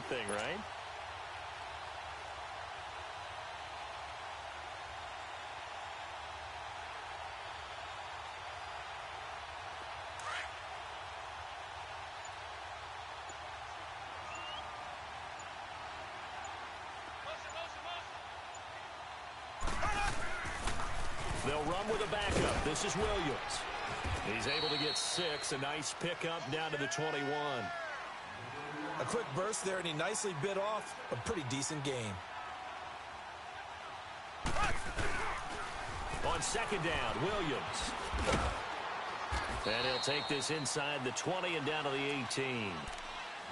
thing, right? They'll run with a backup. This is Williams. He's able to get 6. A nice pickup down to the 21. A quick burst there, and he nicely bit off a pretty decent gain. On second down, Williams. And he'll take this inside the 20 and down to the 18.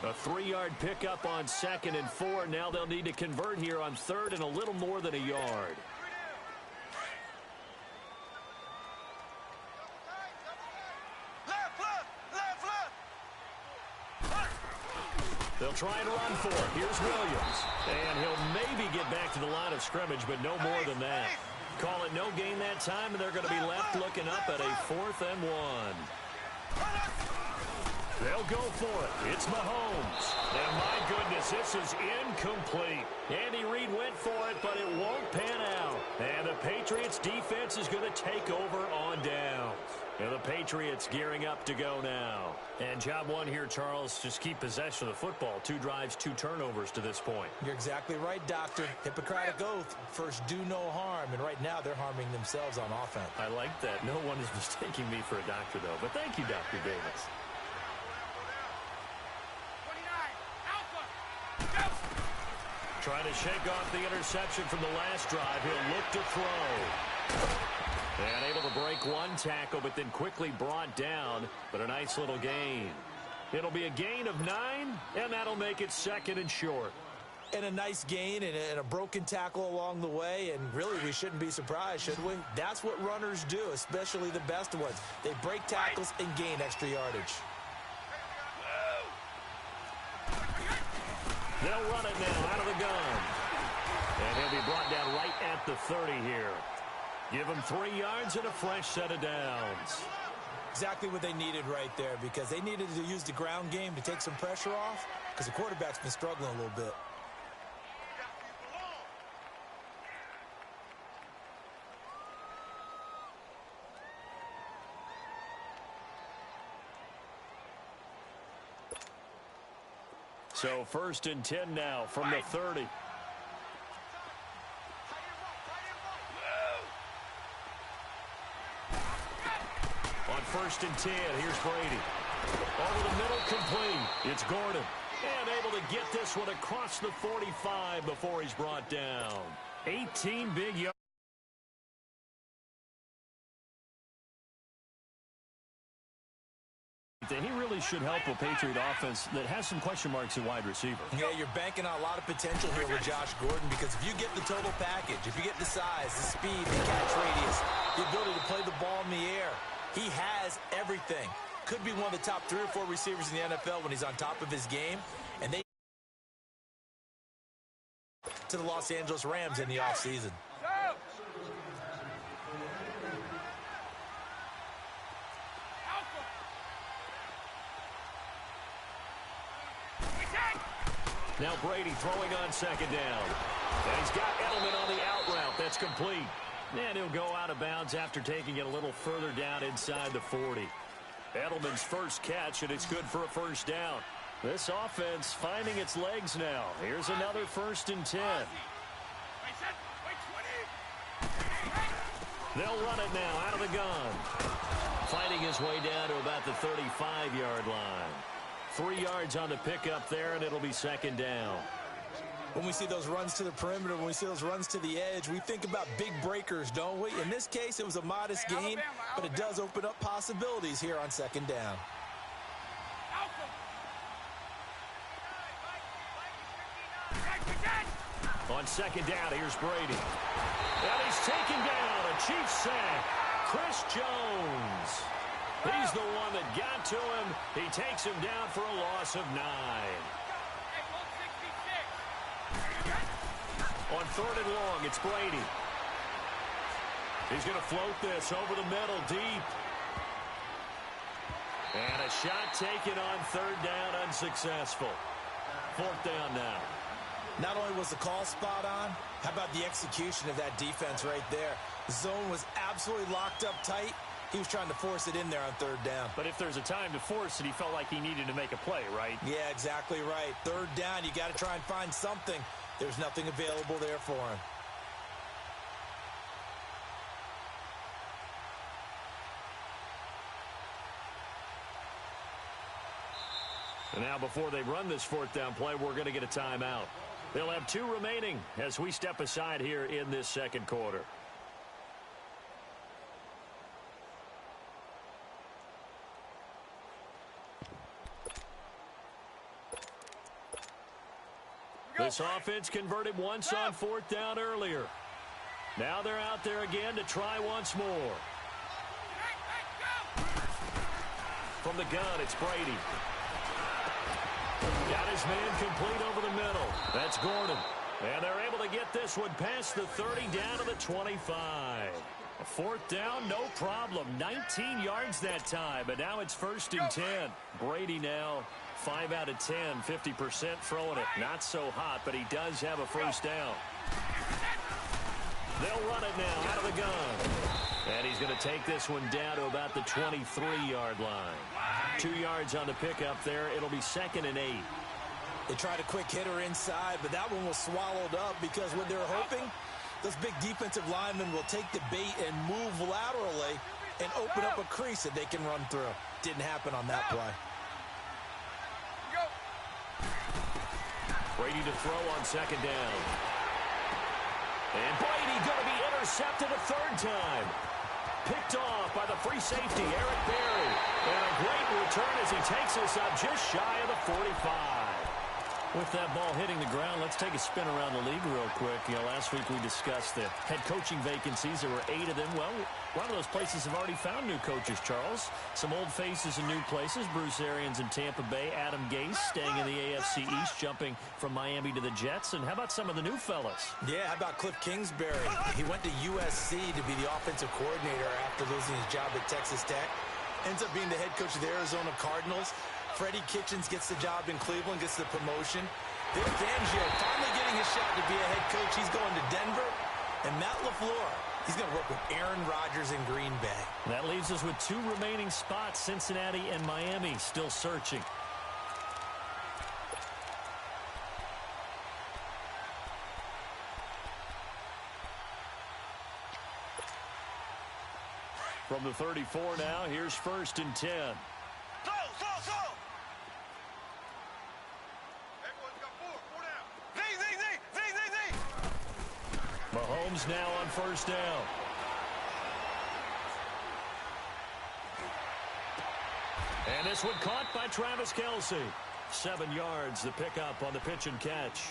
A 3-yard pickup on 2nd and 4. Now they'll need to convert here on 3rd and a little more than a yard. They'll try and run for it. Here's Williams. And he'll maybe get back to the line of scrimmage, but no more than that. Call it no gain that time, and they're going to be left looking up at a 4th and 1. They'll go for it. It's Mahomes. And my goodness, this is incomplete. Andy Reid went for it, but it won't pan out. And the Patriots defense is going to take over on down. And the Patriots gearing up to go now. And job one here, Charles, just keep possession of the football. 2 drives, 2 turnovers to this point. You're exactly right, Doctor. Hippocratic oath. First, do no harm. And right now, they're harming themselves on offense. I like that. No one is mistaking me for a doctor, though. But thank you, Dr. Davis. Trying to shake off the interception from the last drive. He'll look to throw. And able to break 1 tackle, but then quickly brought down. But a nice little gain. It'll be a gain of 9, and that'll make it 2nd and short. And a nice gain and a broken tackle along the way. And really, we shouldn't be surprised, should we? That's what runners do, especially the best ones. They break tackles and gain extra yardage. They'll run it now out of the gun. And he'll be brought down right at the 30 here. Give him 3 yards and a fresh set of downs. Exactly what they needed right there, because they needed to use the ground game to take some pressure off, because the quarterback's been struggling a little bit. So 1st and 10 now from the 30. On 1st and 10, here's Brady. Over the middle, complete. It's Gordon. And able to get this one across the 45 before he's brought down. 18 big yards. He really should help a Patriot offense that has some question marks at wide receiver. Yeah, you're banking on a lot of potential here with Josh Gordon, because if you get the total package, if you get the size, the speed, the catch radius, the ability to play the ball in the air, he has everything. Could be one of the top 3 or 4 receivers in the NFL when he's on top of his game. And they to the Los Angeles Rams in the offseason. Now Brady throwing on 2nd down. And he's got Edelman on the out route. That's complete. And he'll go out of bounds after taking it a little further down inside the 40. Edelman's first catch, and it's good for a 1st down. This offense finding its legs now. Here's another 1st and 10. They'll run it now out of the gun. Fighting his way down to about the 35-yard line. 3 yards on the pickup there, and it'll be 2nd down. When we see those runs to the perimeter, when we see those runs to the edge, we think about big breakers, don't we? In this case, it was a modest gain, but it does open up possibilities here on 2nd down. On 2nd down, here's Brady. And he's taken down. A Chiefs sack. Chris Jones. He's the one that got to him. He takes him down for a loss of 9. On 3rd and long, it's Brady. He's going to float this over the middle, deep. And a shot taken on 3rd down, unsuccessful. fourth down now. Not only was the call spot on, how about the execution of that defense right there? The zone was absolutely locked up tight. He was trying to force it in there on third down. But if there's a time to force it, he felt like he needed to make a play, right? Yeah, exactly right. Third down, you got to try and find something. There's nothing available there for him. And now before they run this fourth down play, we're going to get a timeout. They'll have 2 remaining as we step aside here in this second quarter. This offense converted once on fourth down earlier. Now they're out there again to try once more. From the gun, it's Brady. Got his man complete over the middle. That's Gordon. And they're able to get this one past the 30 down to the 25. A fourth down, no problem. 19 yards that time, but now it's 1st and 10. Brady now 5 out of 10, 50% throwing it. Not so hot, but he does have a first down. They'll run it now out of the gun. And he's going to take this one down to about the 23-yard line. 2 yards on the pickup there. It'll be 2nd and 8. They tried a quick hitter inside, but that one was swallowed up because what they're hoping, those big defensive linemen will take the bait and move laterally and open up a crease that they can run through. Didn't happen on that play. Brady to throw on 2nd down. And Brady going to be intercepted a 3rd time. Picked off by the free safety, Eric Berry. And a great return as he takes us up just shy of the 45. With that ball hitting the ground, let's take a spin around the league real quick. Last week we discussed the head coaching vacancies. There were 8 of them. Well, a lot of those places have already found new coaches, Charles. Some old faces in new places. Bruce Arians in Tampa Bay. Adam Gase staying in the AFC East, jumping from Miami to the Jets. And how about some of the new fellas? Yeah, how about Cliff Kingsbury? He went to USC to be the offensive coordinator after losing his job at Texas Tech. Ends up being the head coach of the Arizona Cardinals. Freddie Kitchens gets the job in Cleveland, gets the promotion. Vic Fangio finally getting his shot to be a head coach. He's going to Denver. And Matt LaFleur, he's going to work with Aaron Rodgers in Green Bay. That leaves us with 2 remaining spots, Cincinnati and Miami, still searching. From the 34 now, here's 1st and 10. Go! Mahomes now on 1st down. And this one caught by Travis Kelce. 7 yards, the pickup on the pitch and catch.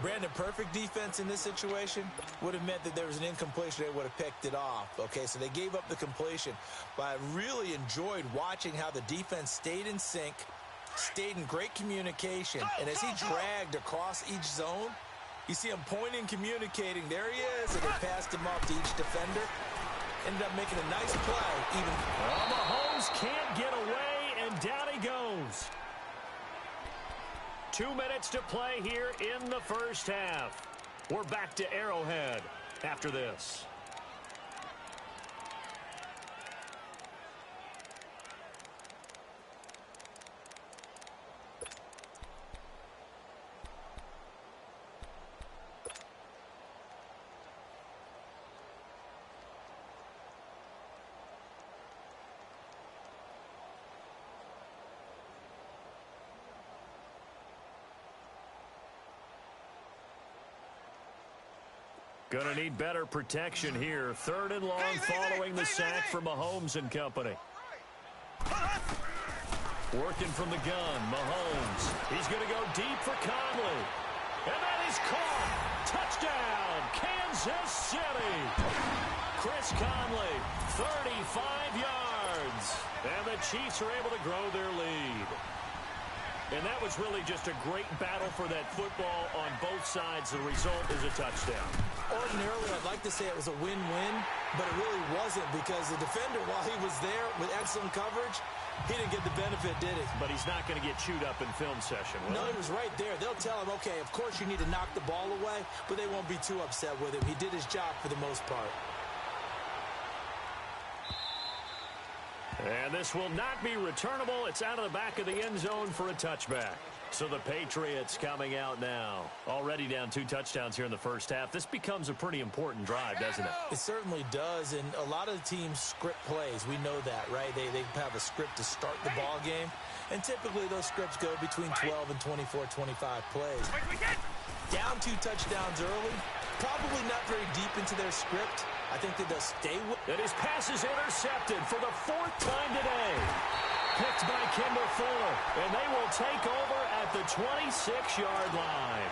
Brandon, perfect defense in this situation would have meant that there was an incompletion. They would have picked it off. Okay, so they gave up the completion. But I really enjoyed watching how the defense stayed in sync, stayed in great communication. And as he dragged across each zone, you see him pointing, communicating. There he is, and they passed him off to each defender. Ended up making a nice play. Well, Mahomes can't get away, and down he goes. 2 minutes to play here in the first half. We're back to Arrowhead after this. Gonna need better protection here. 3rd and long following the sack from Mahomes and company. Working from the gun, Mahomes. He's gonna go deep for Conley. And that is caught. Touchdown, Kansas City. Chris Conley, 35 yards. And the Chiefs are able to grow their lead. And that was really just a great battle for that football on both sides. The result is a touchdown. Ordinarily, I'd like to say it was a win-win, but it really wasn't because the defender, while he was there with excellent coverage, He didn't get the benefit, did he? But he's not going to get chewed up in film session, will No, he? he was right there. They'll tell him, okay, of course you need to knock the ball away, but they won't be too upset with him. He did his job for the most part. And this will not be returnable. It's out of the back of the end zone for a touchback. So the Patriots coming out now. Already down 2 touchdowns here in the first half. This becomes a pretty important drive, doesn't it? It certainly does, and a lot of the teams script plays. We know that, right? They have a script to start the ball game, and typically those scripts go between 12 and 24, 25 plays. Down 2 touchdowns early, probably not very deep into their script. I think that they'll stay with it. And his pass is intercepted for the 4th time today. Picked by Kimball Fuller, and they will take over at the 26-yard line.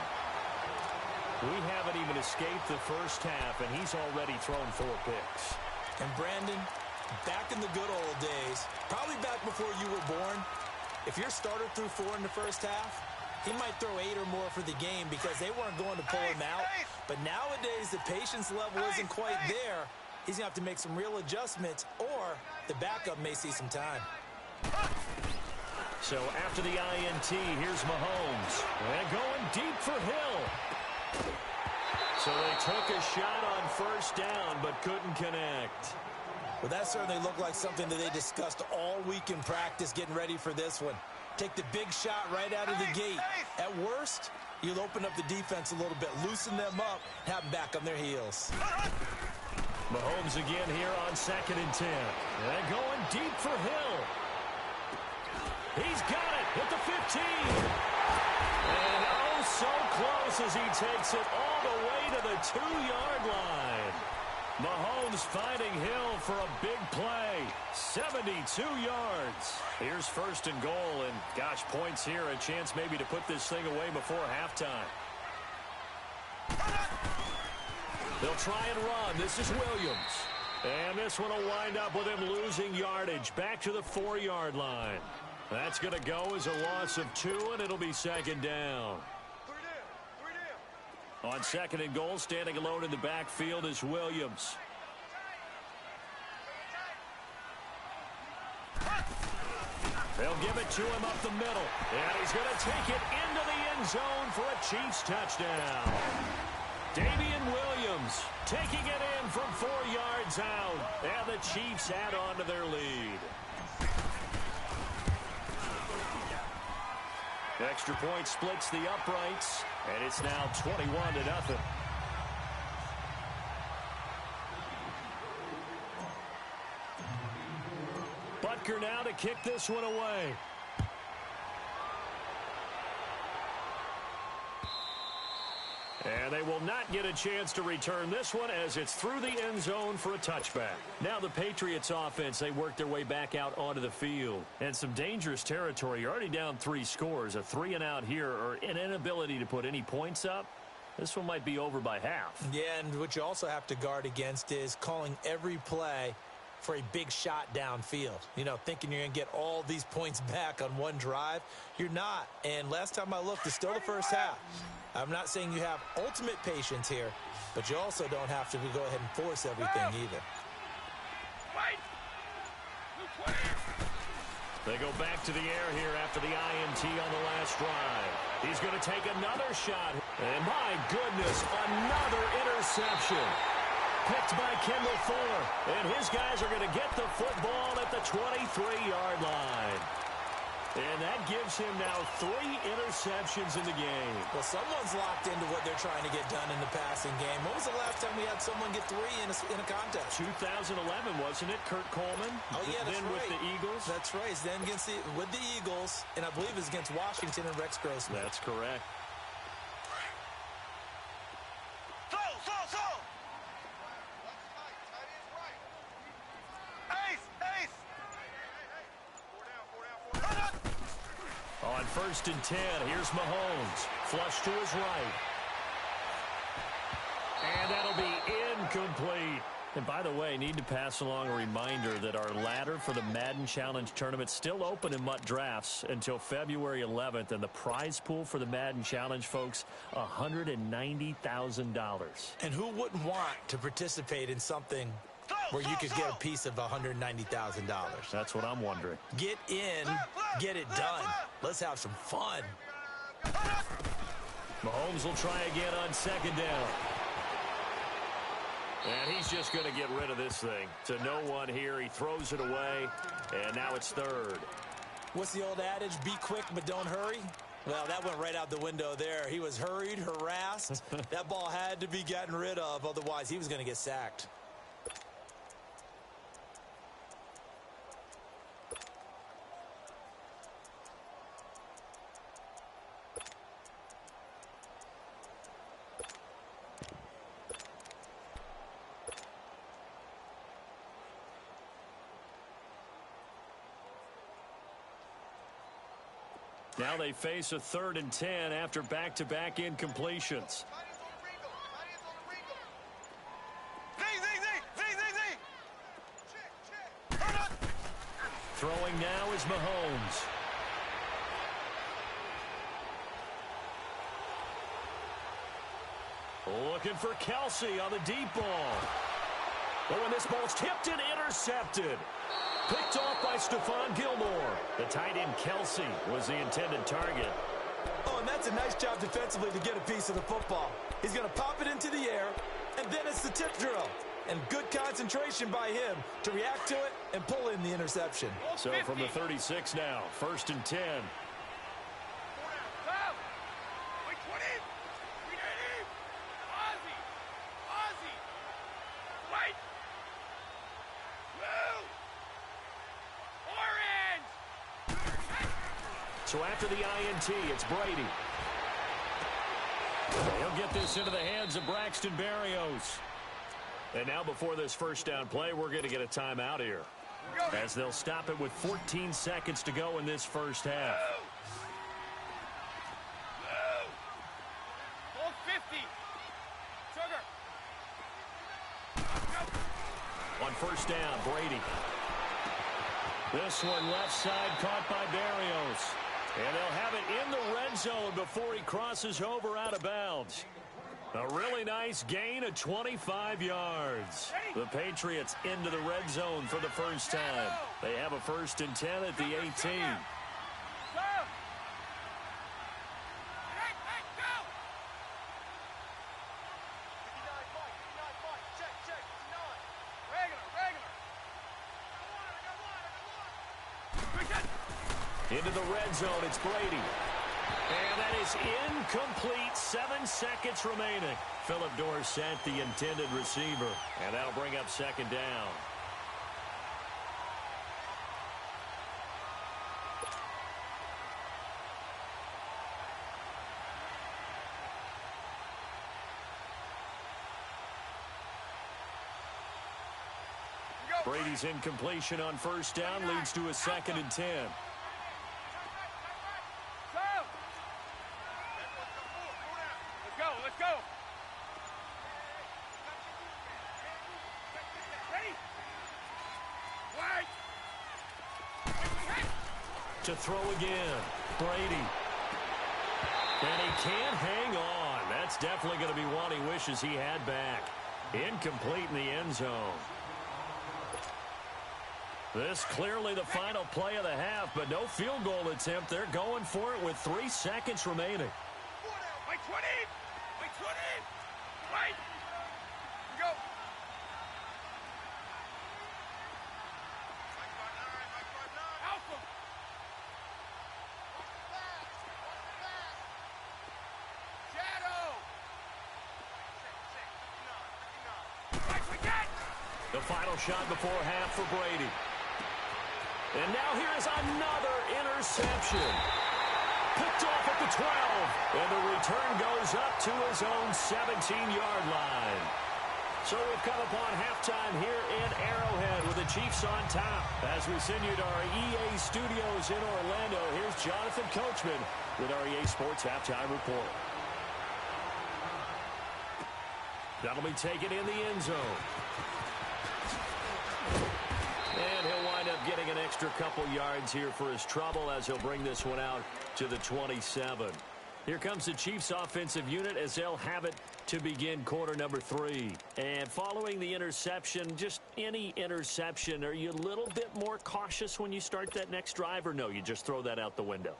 We haven't even escaped the first half, and he's already thrown 4 picks. And Brandon, back in the good old days, probably back before you were born, if your starter threw 4 in the first half, he might throw 8 or more for the game because they weren't going to pull him out. But nowadays, the patience level isn't quite there. He's going to have to make some real adjustments, or the backup may see some time. So after the INT, here's Mahomes. And going deep for Hill. So they took a shot on first down, but couldn't connect. Well, that certainly looked like something that they discussed all week in practice getting ready for this one. Take the big shot right out of the gate. At worst, you'll open up the defense a little bit, loosen them up, have them back on their heels. Mahomes again here on 2nd and 10. And going deep for Hill. He's got it at the 15. And oh, so close as he takes it all the way to the 2-yard line. Mahomes finding Hill for a big play. 72 yards. Here's 1st and goal, and gosh, points here. A chance maybe to put this thing away before halftime. They'll try and run. This is Williams. And this one will wind up with him losing yardage. Back to the 4-yard line. That's going to go as a loss of 2, and it'll be 2nd down. On 2nd and goal, standing alone in the backfield is Williams. They'll give it to him up the middle. And he's going to take it into the end zone for a Chiefs touchdown. Damian Williams taking it in from 4 yards out. And the Chiefs add on to their lead. Extra point splits the uprights, and it's now 21-0. Butker now to kick this one away. And they will not get a chance to return this one as it's through the end zone for a touchback. Now the Patriots offense, they work their way back out onto the field. And some dangerous territory. You're already down 3 scores. A 3-and-out here or an inability to put any points up. This one might be over by half. Yeah, and what you also have to guard against is calling every play for a big shot downfield. You know, thinking you're going to get all these points back on one drive. You're not. And last time I looked, it's still the first half. I'm not saying you have ultimate patience here, but you also don't have to go ahead and force everything either. They go back to the air here after the INT on the last drive. He's going to take another shot. And my goodness, another interception. Picked by Kimball Fuller. And his guys are going to get the football at the 23-yard line. And that gives him now 3 interceptions in the game. Well, someone's locked into what they're trying to get done in the passing game. When was the last time we had someone get 3 in a contest? 2011, wasn't it? Kurt Coleman. Oh, yeah, that's then right. with the Eagles. That's right. It's then with the Eagles, and I believe it's against Washington and Rex Grossman. That's correct. On 1st and 10, here's Mahomes. Flush to his right. And that'll be incomplete. And by the way, need to pass along a reminder that our ladder for the Madden Challenge Tournament still open in MUT Drafts until February 11th. And the prize pool for the Madden Challenge, folks, $190,000. And who wouldn't want to participate in something where you could get a piece of $190,000. That's what I'm wondering. Get in, get it done. Let's have some fun. Mahomes will try again on second down. And he's just going to get rid of this thing. To no one here. He throws it away, and now it's third. What's the old adage? Be quick, but don't hurry. Well, that went right out the window there. He was hurried, harassed. That ball had to be gotten rid of. Otherwise, he was going to get sacked. Now they face a 3rd and 10 after back-to-back incompletions. Throwing now is Mahomes. Looking for Kelsey on the deep ball. Oh, and this ball's tipped and intercepted. Picked off by Stephon Gilmore. The tight end Kelsey was the intended target. Oh, and that's a nice job defensively to get a piece of the football. He's going to pop it into the air, and then it's the tip drill. And good concentration by him to react to it and pull in the interception. So from the 36 now, 1st and 10. So after the INT, it's Brady. He'll get this into the hands of Braxton Berrios. And now before this first down play, we're going to get a timeout here, as they'll stop it with 14 seconds to go in this first half. On first down, Brady. This one left side caught by Berrios. And they'll have it in the red zone before he crosses over out of bounds. A really nice gain of 25 yards. The Patriots into the red zone for the first time. They have a 1st and 10 at the 18. Into the red zone, it's Brady. And that is incomplete. 7 seconds remaining. Philip Dorsett, the intended receiver. And that'll bring up second down. Brady's incompletion on first down leads to a 2nd and 10. To throw again, Brady. And he can't hang on. That's definitely going to be one he wishes he had back. Incomplete in the end zone. This clearly the final play of the half, but no field goal attempt. They're going for it with 3 seconds remaining. Wait, 20! Wait, 20! Wait! Go! The final shot before half for Brady. And now here is another interception. Picked off at the 12. And the return goes up to his own 17-yard line. So we've come upon halftime here in Arrowhead with the Chiefs on top. As we send you to our EA studios in Orlando, here's Jonathan Coachman with our EA Sports Halftime Report. That'll be taken in the end zone. And he'll wind up getting an extra couple yards here for his trouble as he'll bring this one out to the 27. Here comes the Chiefs offensive unit as they'll have it to begin quarter number 3. And following the interception, just any interception, are you a little bit more cautious when you start that next drive, or no, you just throw that out the window?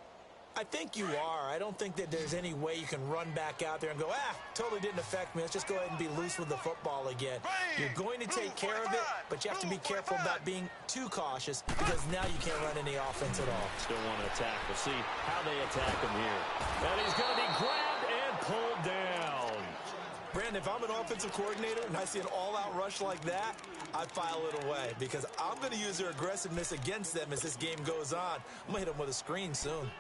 I think you are. I don't think that there's any way you can run back out there and go, totally didn't affect me. Let's just go ahead and be loose with the football again. You're going to take care of it, but you have to be careful about being too cautious because now you can't run any offense at all. Still want to attack. We'll see how they attack him here. And he's going to be grabbed and pulled down. Brandon, if I'm an offensive coordinator and I see an all-out rush like that, I file it away because I'm going to use their aggressiveness against them as this game goes on. I'm going to hit them with a screen soon.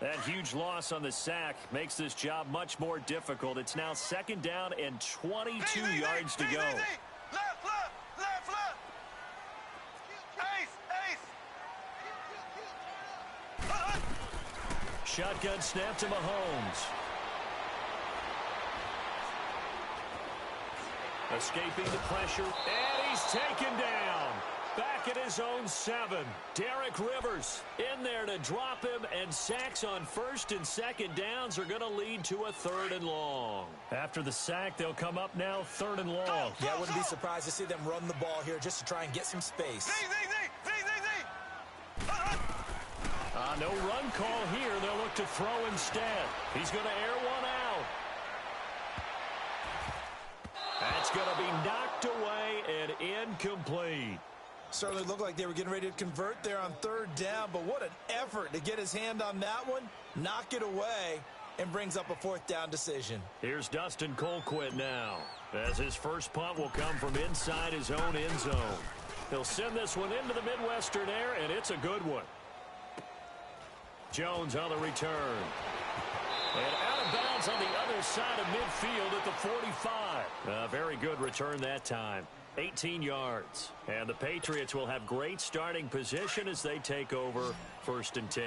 That huge loss on the sack makes this job much more difficult. It's now 2nd down and 22 yards to go. Left. Ace. Shotgun snap to Mahomes. Escaping the pressure, and he's taken down. Back at his own 7. Derek Rivers in there to drop him, and sacks on 1st and 2nd downs are going to lead to a 3rd and long. After the sack, they'll come up now 3rd and long. Yeah, I wouldn't be surprised to see them run the ball here just to try and get some space. No run call here. They'll look to throw instead. He's going to air one out. That's going to be knocked away and incomplete. Certainly looked like they were getting ready to convert there on 3rd down, but what an effort to get his hand on that one, knock it away, and brings up a 4th down decision. Here's Dustin Colquitt now, as his first punt will come from inside his own end zone. He'll send this one into the Midwestern air, and it's a good one. Jones on the return. And out of bounds on the other side of midfield at the 45. A very good return that time. 18 yards. And the Patriots will have great starting position as they take over 1st and 10.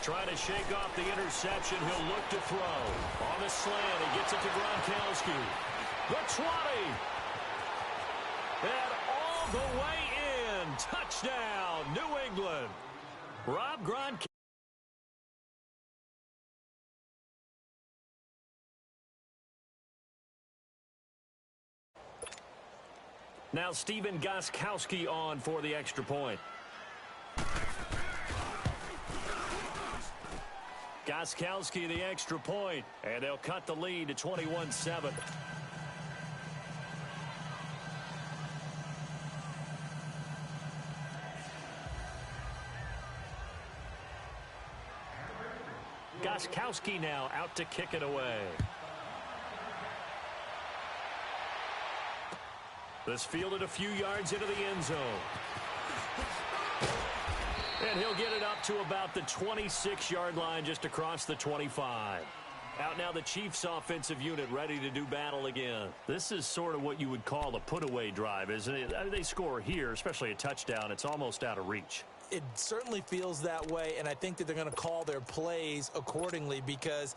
Trying to shake off the interception. He'll look to throw. On the slant, he gets it to Gronkowski. The 20. And all the way in. Touchdown, New England. Rob Gronkowski. Now Stephen Gostkowski on for the extra point. Gostkowski the extra point, and they'll cut the lead to 21-7. Gostkowski now out to kick it away. This fielded a few yards into the end zone. And he'll get it up to about the 26-yard line just across the 25. Out now the Chiefs offensive unit ready to do battle again. This is sort of what you would call a put-away drive, isn't it? I mean, they score here, especially a touchdown. It's almost out of reach. It certainly feels that way, and I think that they're going to call their plays accordingly because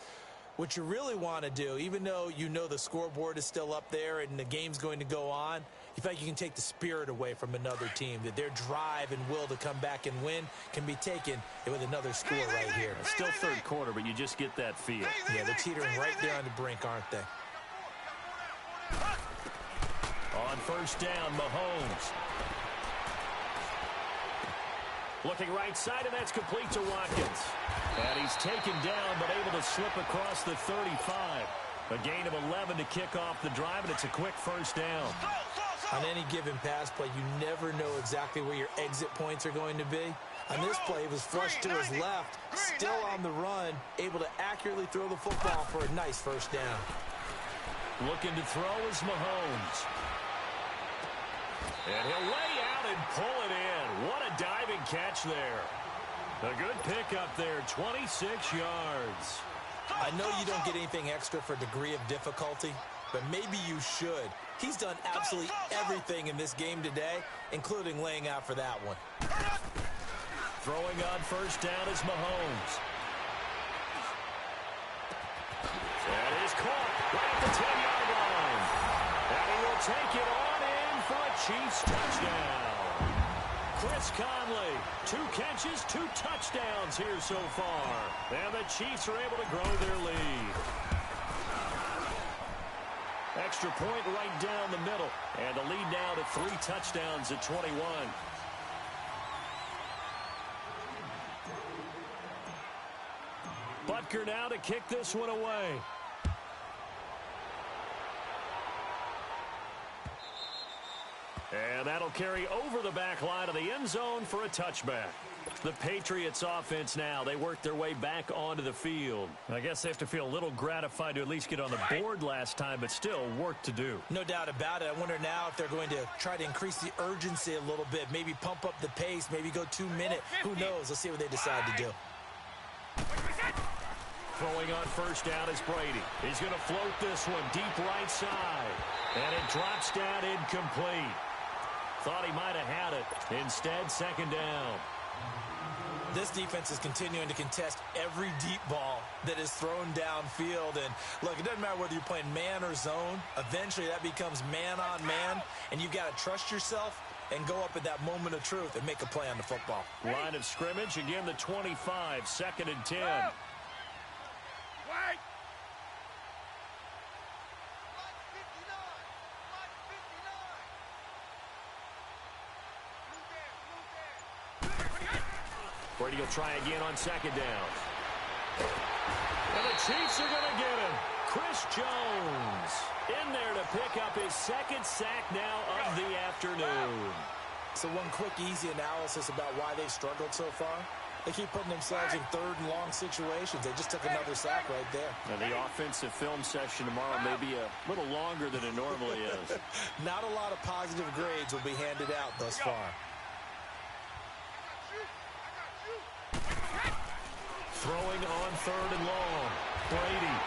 what you really want to do, even though you know the scoreboard is still up there and the game's going to go on, you feel like you can take the spirit away from another team, that their drive and will to come back and win can be taken with another score right here. It's still 3rd quarter, but you just get that feel. Yeah, they're teetering right there on the brink, aren't they? On 1st down, Mahomes. Looking right side, and that's complete to Watkins. And he's taken down, but able to slip across the 35. A gain of 11 to kick off the drive, and it's a quick 1st down. On any given pass play, you never know exactly where your exit points are going to be. On this play, he was flushed to his left, still on the run, able to accurately throw the football for a nice 1st down. Looking to throw is Mahomes. And he'll lay out and pull it in. What a diving catch there. A good pickup there, 26 yards. I know you don't get anything extra for degree of difficulty, but maybe you should. He's done absolutely everything in this game today, including laying out for that one. Throwing on first down is Mahomes. That is caught right at the 10-yard line. And he will take it on in for a Chiefs touchdown. Chris Conley, 2 catches, 2 touchdowns here so far. And the Chiefs are able to grow their lead. Extra point right down the middle. And the lead now to 3 touchdowns at 21. Butker now to kick this one away. And that'll carry over the back line of the end zone for a touchback. The Patriots offense now, they work their way back onto the field. I guess they have to feel a little gratified to at least get on the board last time, but still work to do. No doubt about it. I wonder now if they're going to try to increase the urgency a little bit, maybe pump up the pace, maybe go 2-minute. Who knows? Let's see what they decide to do. Throwing on first down is Brady. He's going to float this one deep right side. And it drops down incomplete. Thought he might have had it. Instead, second down. This defense is continuing to contest every deep ball that is thrown downfield. And, look, it doesn't matter whether you're playing man or zone. Eventually, that becomes man-on-man, and you've got to trust yourself and go up at that moment of truth and make a play on the football. Line of scrimmage, again the 25, second and 10. Wait! Brady will try again on second down. And the Chiefs are going to get him. Chris Jones in there to pick up his second sack now of the afternoon. So one quick, easy analysis about why they've struggled so far. They keep putting themselves in third and long situations. They just took another sack right there. And the offensive film session tomorrow may be a little longer than it normally is. Not a lot of positive grades will be handed out thus far. Throwing on third and long. Brady.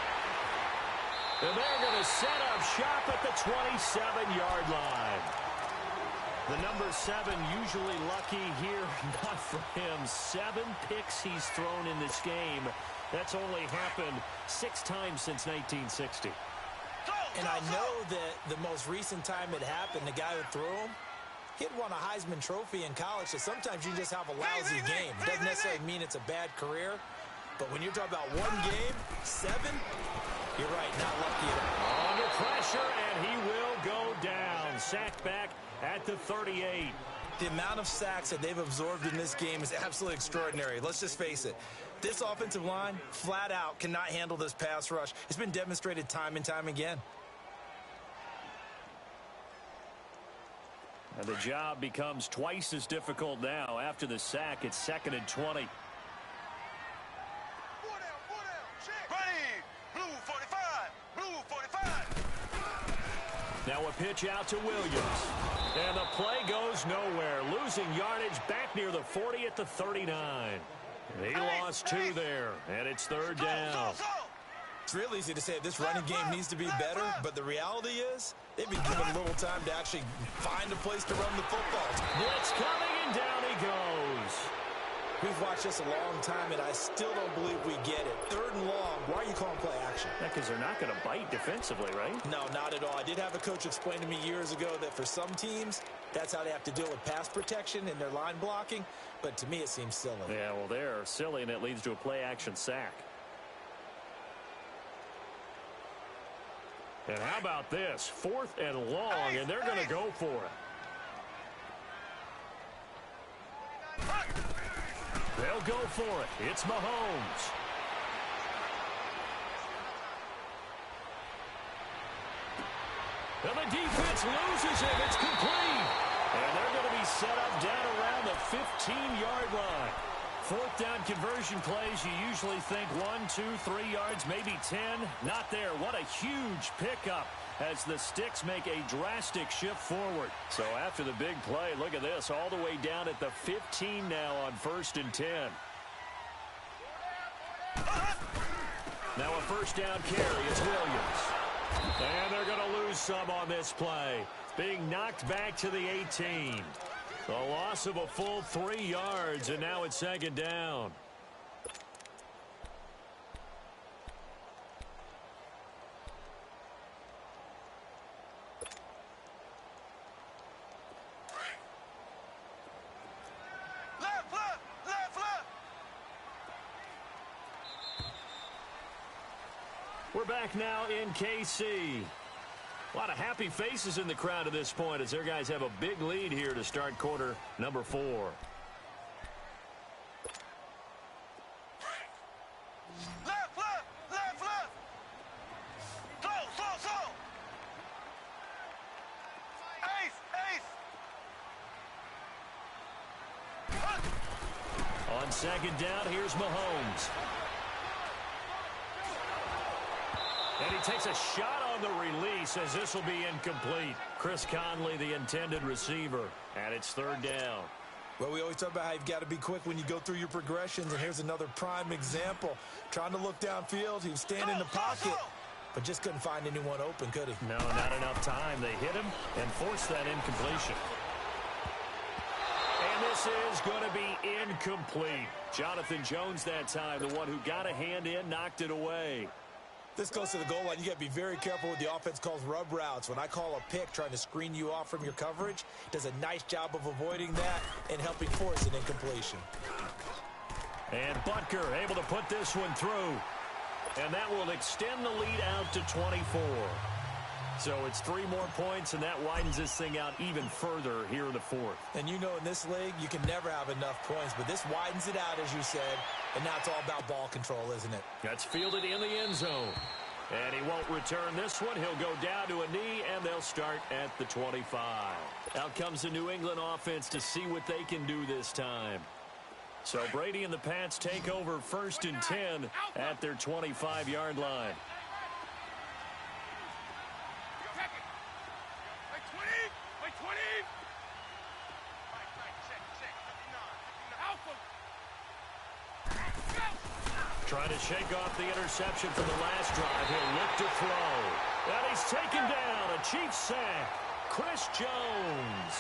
And they're going to set up shop at the 27-yard line. The number 7 usually lucky here. Not for him. 7 picks he's thrown in this game. That's only happened 6 times since 1960. And I know that the most recent time it happened, the guy who threw him, he'd won a Heisman Trophy in college, so sometimes you just have a lousy game. It doesn't necessarily mean it's a bad career, but when you're talking about one game, 7, you're right, not lucky at all. Under pressure, and he will go down. Sacked back at the 38. The amount of sacks that they've absorbed in this game is absolutely extraordinary. Let's just face it. This offensive line, flat out, cannot handle this pass rush. It's been demonstrated time and time again. And the job becomes twice as difficult now. After the sack, it's second and 20. Now a pitch out to Williams. And the play goes nowhere. Losing yardage back near the 40 at the 39. He lost 2 there, and it's third down. It's real easy to say this running game needs to be better, but the reality is they've been given a little time to actually find a place to run the football. Blitz coming, and down he goes. We've watched this a long time, and I still don't believe we get it. Third and long, why are you calling play action? Because they're not going to bite defensively, right? No, not at all. I did have a coach explain to me years ago that for some teams, that's how they have to deal with pass protection and their line blocking, but to me it seems silly. Yeah, well, they're silly, and it leads to a play-action sack. And how about this? 4th and long, and they're going to go for it. They'll go for it. It's Mahomes. And the defense loses him. It's complete. And they're going to be set up down around the 15-yard line. 4th down conversion plays, you usually think 1, 2, 3 yards, maybe 10. Not there. What a huge pickup as the Sticks make a drastic shift forward. So after the big play, look at this, all the way down at the 15 now on 1st and 10. Now a first down carry. It's Williams. And they're going to lose some on this play. Being knocked back to the 18. A loss of a full 3 yards, and now it's second down. We're back now in KC. A lot of happy faces in the crowd at this point as their guys have a big lead here to start quarter number 4. Left, left, left, left. Slow, slow, slow. Ace, ace. On second down, here's Mahomes. And he takes a shot on the release as this will be incomplete. Chris Conley, the intended receiver, and it's third down. Well, we always talk about how you've got to be quick when you go through your progressions, and here's another prime example. Trying to look downfield, he was standing in the pocket, but just couldn't find anyone open, could he? No, not enough time. They hit him and forced that incompletion. And this is going to be incomplete. Jonathan Jones that time, the one who got a hand in, knocked it away. This goes to the goal line. You got to be very careful with the offense calls rub routes. When I call a pick trying to screen you off from your coverage, does a nice job of avoiding that and helping force an incompletion. And Butker able to put this one through. And that will extend the lead out to 24. So it's 3 more points, and that widens this thing out even further here in the 4th. And you know in this league, you can never have enough points, but this widens it out, as you said, and now it's all about ball control, isn't it? That's fielded in the end zone. And he won't return this one. He'll go down to a knee, and they'll start at the 25. Out comes the New England offense to see what they can do this time. So Brady and the Pats take over 1st and 10 at their 25-yard line. Trying to shake off the interception from the last drive. He'll look to throw. And he's taken down. A Chiefs sack. Chris Jones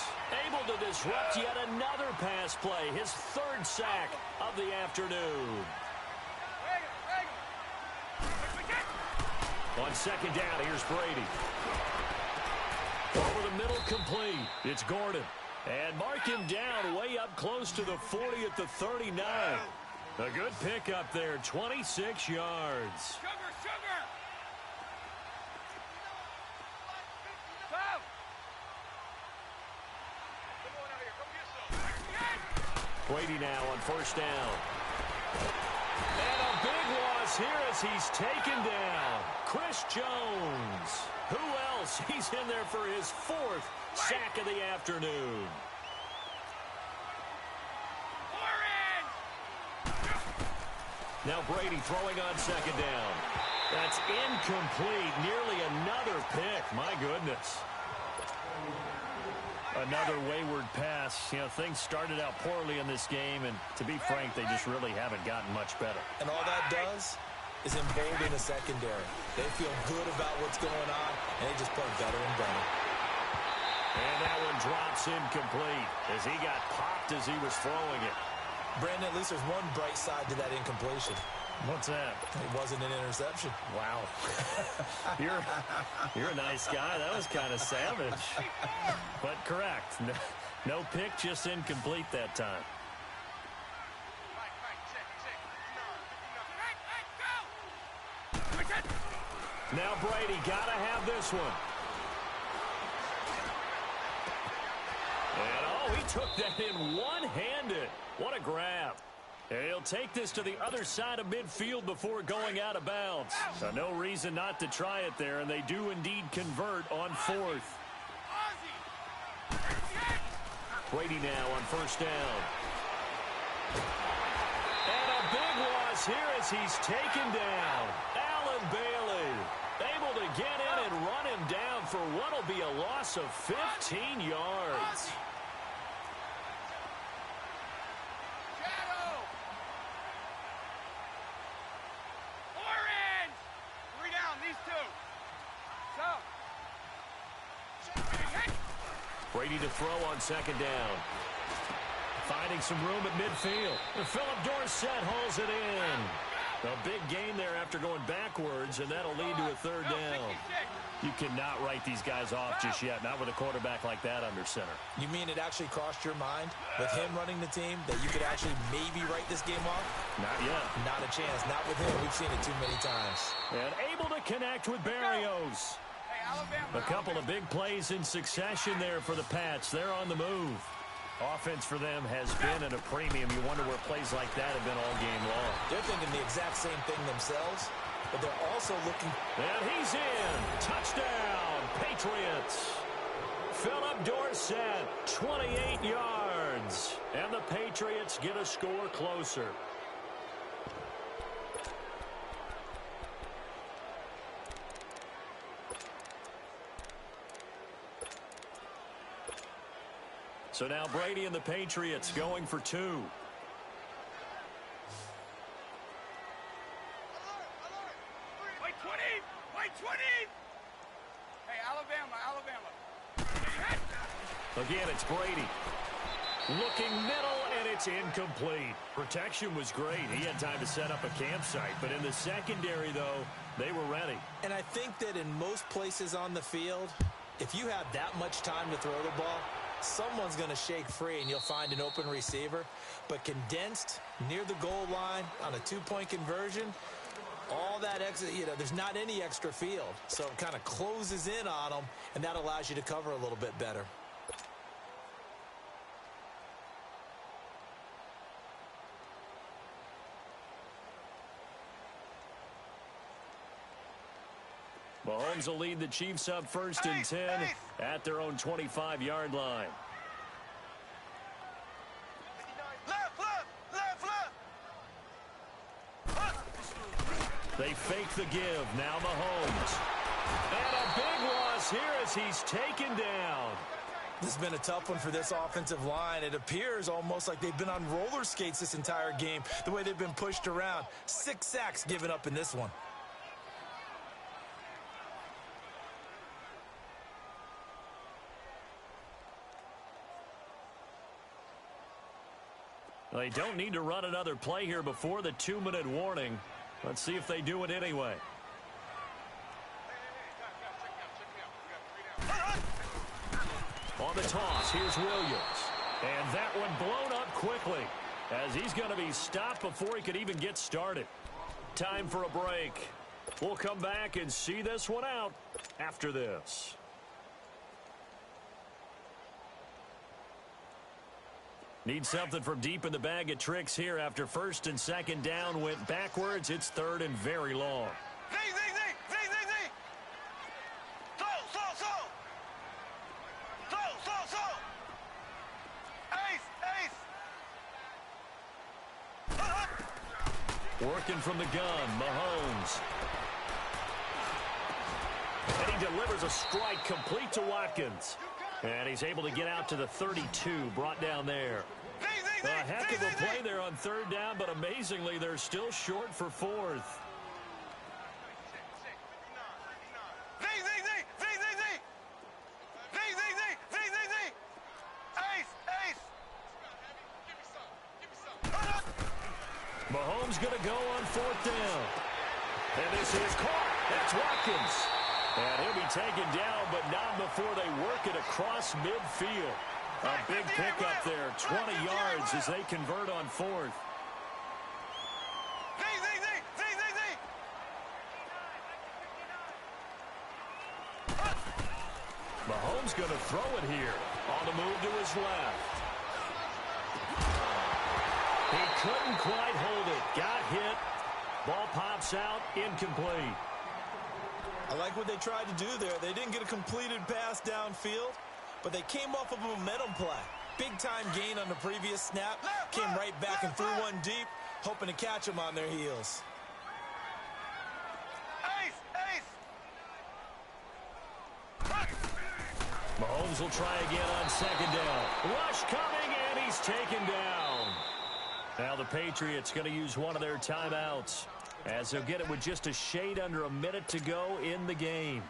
able to disrupt yet another pass play. His 3rd sack of the afternoon. On second down, here's Brady. Over the middle, complete. It's Gordon. And mark him down way up close to the 40 at the 39. A good pickup there, 26 yards. Sugar! Brady now on 1st down. And a big loss here as he's taken down. Chris Jones. Who else? He's in there for his 4th sack of the afternoon. Now Brady throwing on second down. That's incomplete. Nearly another pick. My goodness. Another wayward pass. You know, things started out poorly in this game, and to be frank, they just really haven't gotten much better. And all that does is embolden a secondary. They feel good about what's going on, and they just play better and better. And that one drops incomplete as he got popped as he was throwing it. Brandon, at least there's one bright side to that incompletion. What's that? It wasn't an interception. Wow. You're a nice guy. That was kind of savage. But correct. No pick, just incomplete that time. Now Brady got to have this one. And oh, he took that in one-handed. What a grab. And he'll take this to the other side of midfield before going out of bounds. So no reason not to try it there, and they do indeed convert on 4th. Brady now on 1st down. And a big loss here as he's taken down. Allen Bailey able to get in and run him down for what will be a loss of 15 yards. Orange! 3 down, these 2. So. Brady to throw on second down. Finding some room at midfield. And Philip Dorsett hauls it in. A big gain there after going backwards, and that'll lead to a third down. You cannot write these guys off just yet, not with a quarterback like that under center. You mean it actually crossed your mind with him running the team that you could actually maybe write this game off? Not yet. Not a chance. Not with him. We've seen it too many times. And able to connect with Barrios. A couple of big plays in succession there for the Pats. They're on the move. Offense for them has been at a premium. You wonder where plays like that have been all game long. They're thinking the exact same thing themselves, but they're also looking. And he's in. Touchdown, Patriots. Philip Dorsett, 28 yards. And the Patriots get a score closer. So now Brady and the Patriots going for two. White 20! White 20! Hey, Alabama. Again, it's Brady. Looking middle, and it's incomplete. Protection was great. He had time to set up a campsite. But in the secondary, though, they were ready. And I think that in most places on the field, if you have that much time to throw the ball, someone's going to shake free, and you'll find an open receiver. But condensed, near the goal line, on a two-point conversion, all that extra, there's not any extra field. So it kind of closes in on them, and that allows you to cover a little bit better. Mahomes will lead the Chiefs up first and 10 at their own 25-yard line. They fake the give. Now Mahomes. And a big loss here as he's taken down. This has been a tough one for this offensive line. It appears almost like they've been on roller skates this entire game, the way they've been pushed around. 6 sacks given up in this one. They don't need to run another play here before the 2-minute warning. Let's see if they do it anyway. On the toss, here's Williams. And that one blown up quickly as he's going to be stopped before he could even get started. Time for a break. We'll come back and see this one out after this. Need something from deep in the bag of tricks here after first and second down went backwards. It's third and very long. Working from the gun, Mahomes. And he delivers a strike complete to Watkins. And he's able to get out to the 32, brought down there. A heck of a play there on third down, but amazingly, they're still short for fourth. Mahomes going to go on fourth down. And this is caught. That's Watkins. And he'll be taken down, but not before they work it across midfield. A big pickup there, 20 yards as they convert on fourth. Mahomes going to throw it here. On the move to his left. He couldn't quite hold it. Got hit. Ball pops out. Incomplete. I like what they tried to do there. They didn't get a completed pass downfield, but they came off of a momentum play. Big-time gain on the previous snap. Came right back and threw one deep, hoping to catch them on their heels. Mahomes will try again on second down. Rush coming, and he's taken down. Now the Patriots going to use one of their timeouts, as they'll get it with just a shade under a minute to go in the game.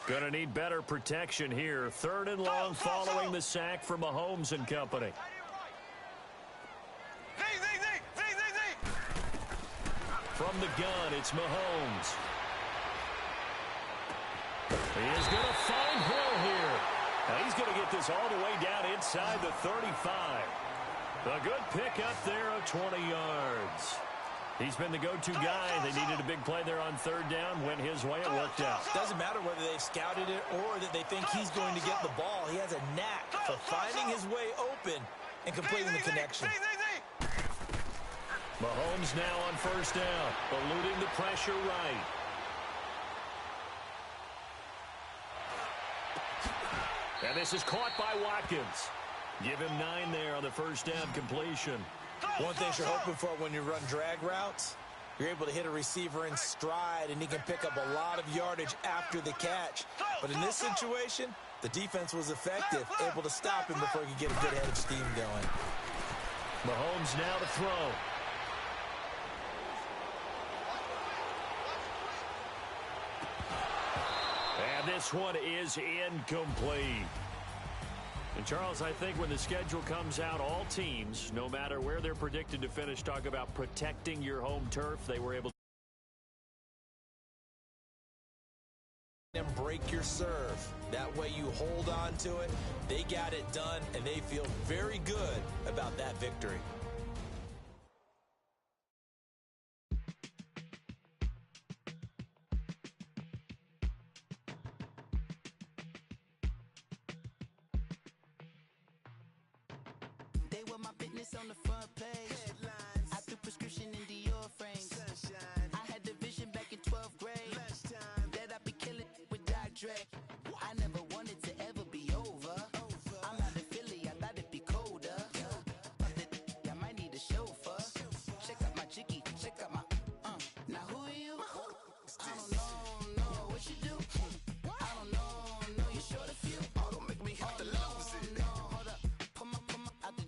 Going to need better protection here. 3rd and long following the sack from Mahomes and company. From the gun, it's Mahomes. He is going to find Hill here. Now he's going to get this all the way down inside the 35. A good pickup there of 20 yards. He's been the go-to guy. They needed a big play there on 3rd down. Went his way. It worked out. Doesn't matter whether they've scouted it or that they think he's going to get the ball. He has a knack for finding his way open and completing the connection. Mahomes now on 1st down, eluding the pressure right. And this is caught by Watkins. Give him 9 there on the 1st down completion. One thing you're hoping for when you run drag routes, you're able to hit a receiver in stride, and he can pick up a lot of yardage after the catch. But in this situation, the defense was effective, able to stop him before he could get a good head of steam going. Mahomes now to throw. And this one is incomplete. And, Charles, I think when the schedule comes out, all teams, no matter where they're predicted to finish, talk about protecting your home turf. They were able to break your serve. That way you hold on to it. They got it done, and they feel very good about that victory. My business on the front page. Headlines. I threw prescription in Dior frames. Sunshine. I had the vision back in 12th grade. That I'd be killing with Dr. Dre. I never wanted to ever be over. I'm out of Philly, I thought it'd be colder. I might need a chauffeur. Check out my jiggy, check out my Now who are you? I don't know what you do. I don't know you're short a few. Oh, don't make me have to lose it. No, hold up. Pull my out the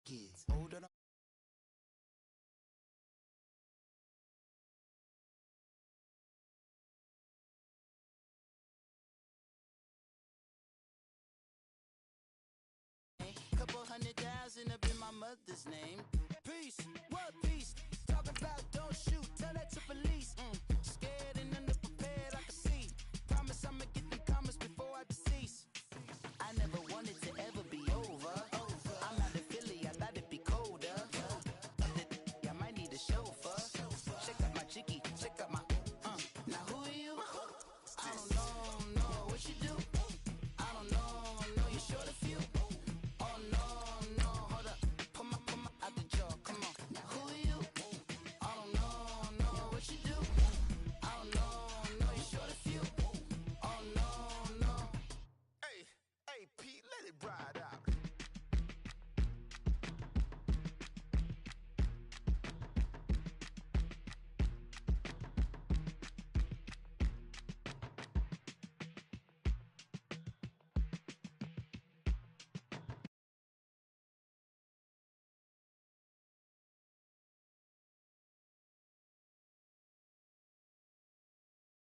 kids. Hold on. Couple 100,000 up in my mother's name. Peace, what peace? Talk about don't shoot, tell that to police. Scared and underprepared, I can see. Promise I'ma get them comments before I decease. I never wanted to ever be over. I'm out of Philly, I thought it'd be colder. I might need a chauffeur. Check out my jiggy, check out my Now who are you? I don't know what you do. I don't know you're short a few. Oh no, hold up. Pull my out the jaw, come on. Now who are you? I don't know what you do. I don't know you're short a few. Oh no. Hey, Pete, let it ride out.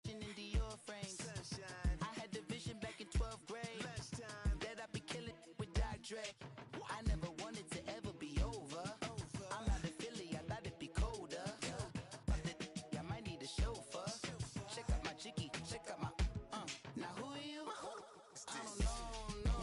In Dior frames. Sunshine. I had the vision back in 12th grade. That I'd be killing with Dr. Dre. I never wanted to ever be over. I'm out of Philly, I thought it'd be colder. I might need a chauffeur. Check out my jiggy, check out my Now who are you? I don't know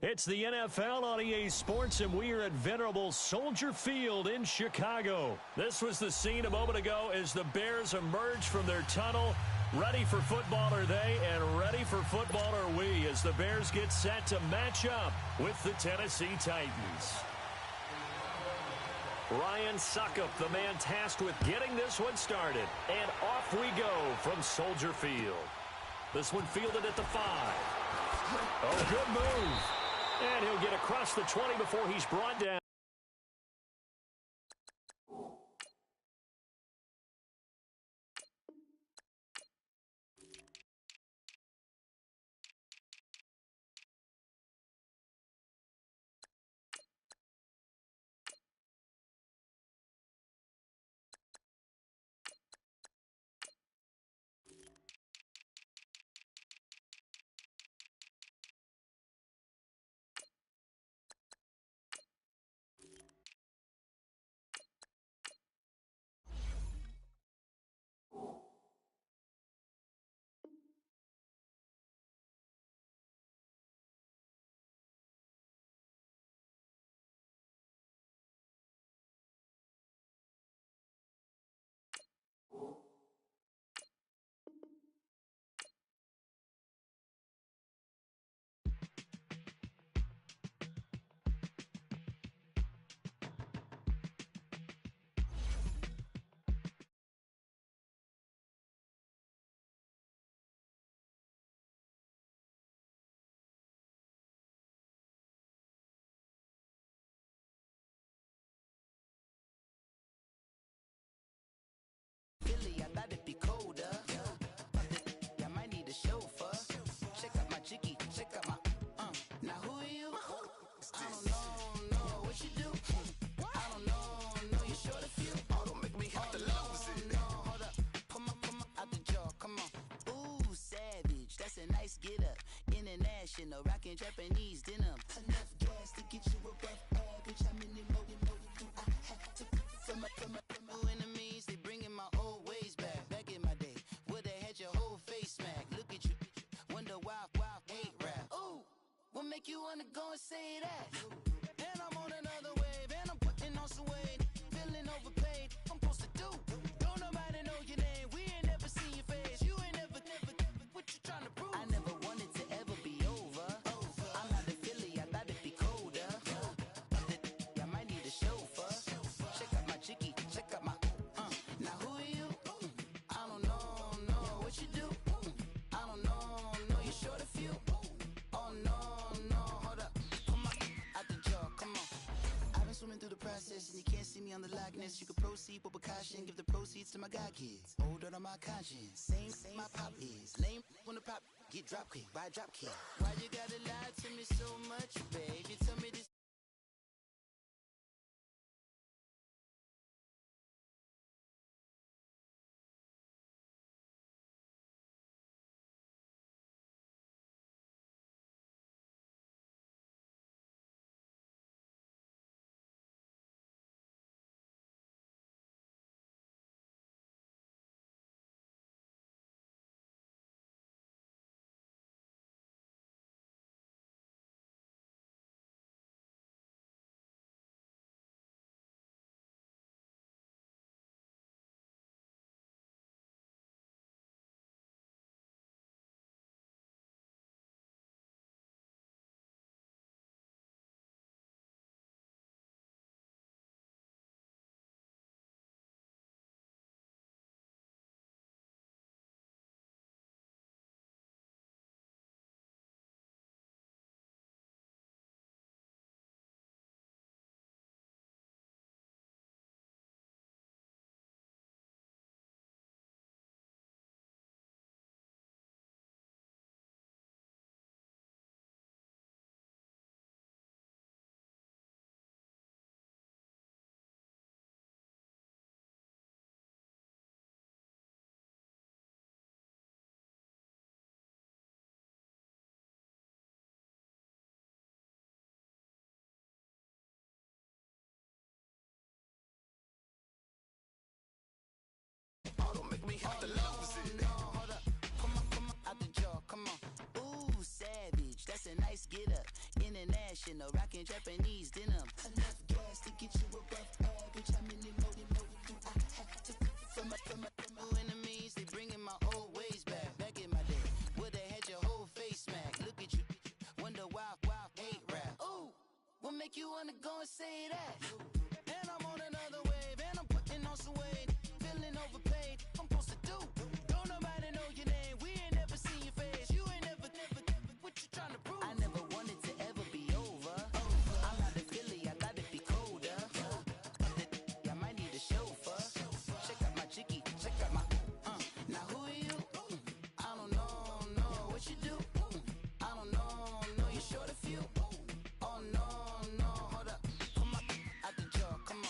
It's the NFL on EA Sports, and we are at venerable Soldier Field in Chicago. This was the scene a moment ago as the Bears emerged from their tunnel. Ready for football are they, and ready for football are we, as the Bears get set to match up with the Tennessee Titans. Ryan Suckup, the man tasked with getting this one started. And off we go from Soldier Field. This one fielded at the 5. Oh, good move. And he'll get across the 20 before he's brought down. Philly, I thought it'd be colder. I might need a chauffeur. Check out my jiggy, check out my, now who are you? I don't know what you do. I don't know you short a few. Oh, don't make me have to lose it. No, hold up, come on, out the jaw, come on. Ooh, savage, that's a nice get up. International, rockin' Japanese denim. Enough gas to get you above average. How many more do I have to from my enemies? They bringing my old ways back. Back in my day, would've had your whole face smacked. Look at you, wonder why hate rap. Ooh, what make you wanna go and say that? And I'm on another wave, and I'm putting on some weight. Feeling overpaid, I'm supposed to do. Don't nobody know your name, we ain't never seen your face. You ain't never, what you trying to prove? I never wanted to ever be over. I'm not a Philly, I thought it'd be colder. I might need a chauffeur. Check out my jiggy, check out my, now who are you? I don't know what you do. I don't know you short a few. Oh no, hold up, come on, out the jaw, come on. I've been swimming through the process and you can't see me on the Loch Ness. You can proceed with caution, give the proceeds to my god kids. Older on my conscience, same my pop is. Lame when the pop get drop quick, buy drop kick. Why you gotta lie to me so much, babe? You tell me this It's a nice get up. International, rockin' Japanese denim. Enough gas to get you above average. How many more do I have to from my enemies? They bringing my old ways back. Back in my day, where they had your whole face smacked. Look at you, wonder why hate rap. Ooh, what make you wanna go and say that? And I'm on another wave, and I'm putting on some weight. Feeling overpaid, I'm supposed to do. Don't nobody know your name, we ain't never seen your face. You ain't never, what you trying to prove? I never wanted to ever be over. I'm not a Philly, I gotta be colder. I might need a chauffeur. Check out my chicky, check out my, now who are you? I don't know what you do. I don't know, you're short a few. Oh no, hold up. Come on, out the jaw, come on.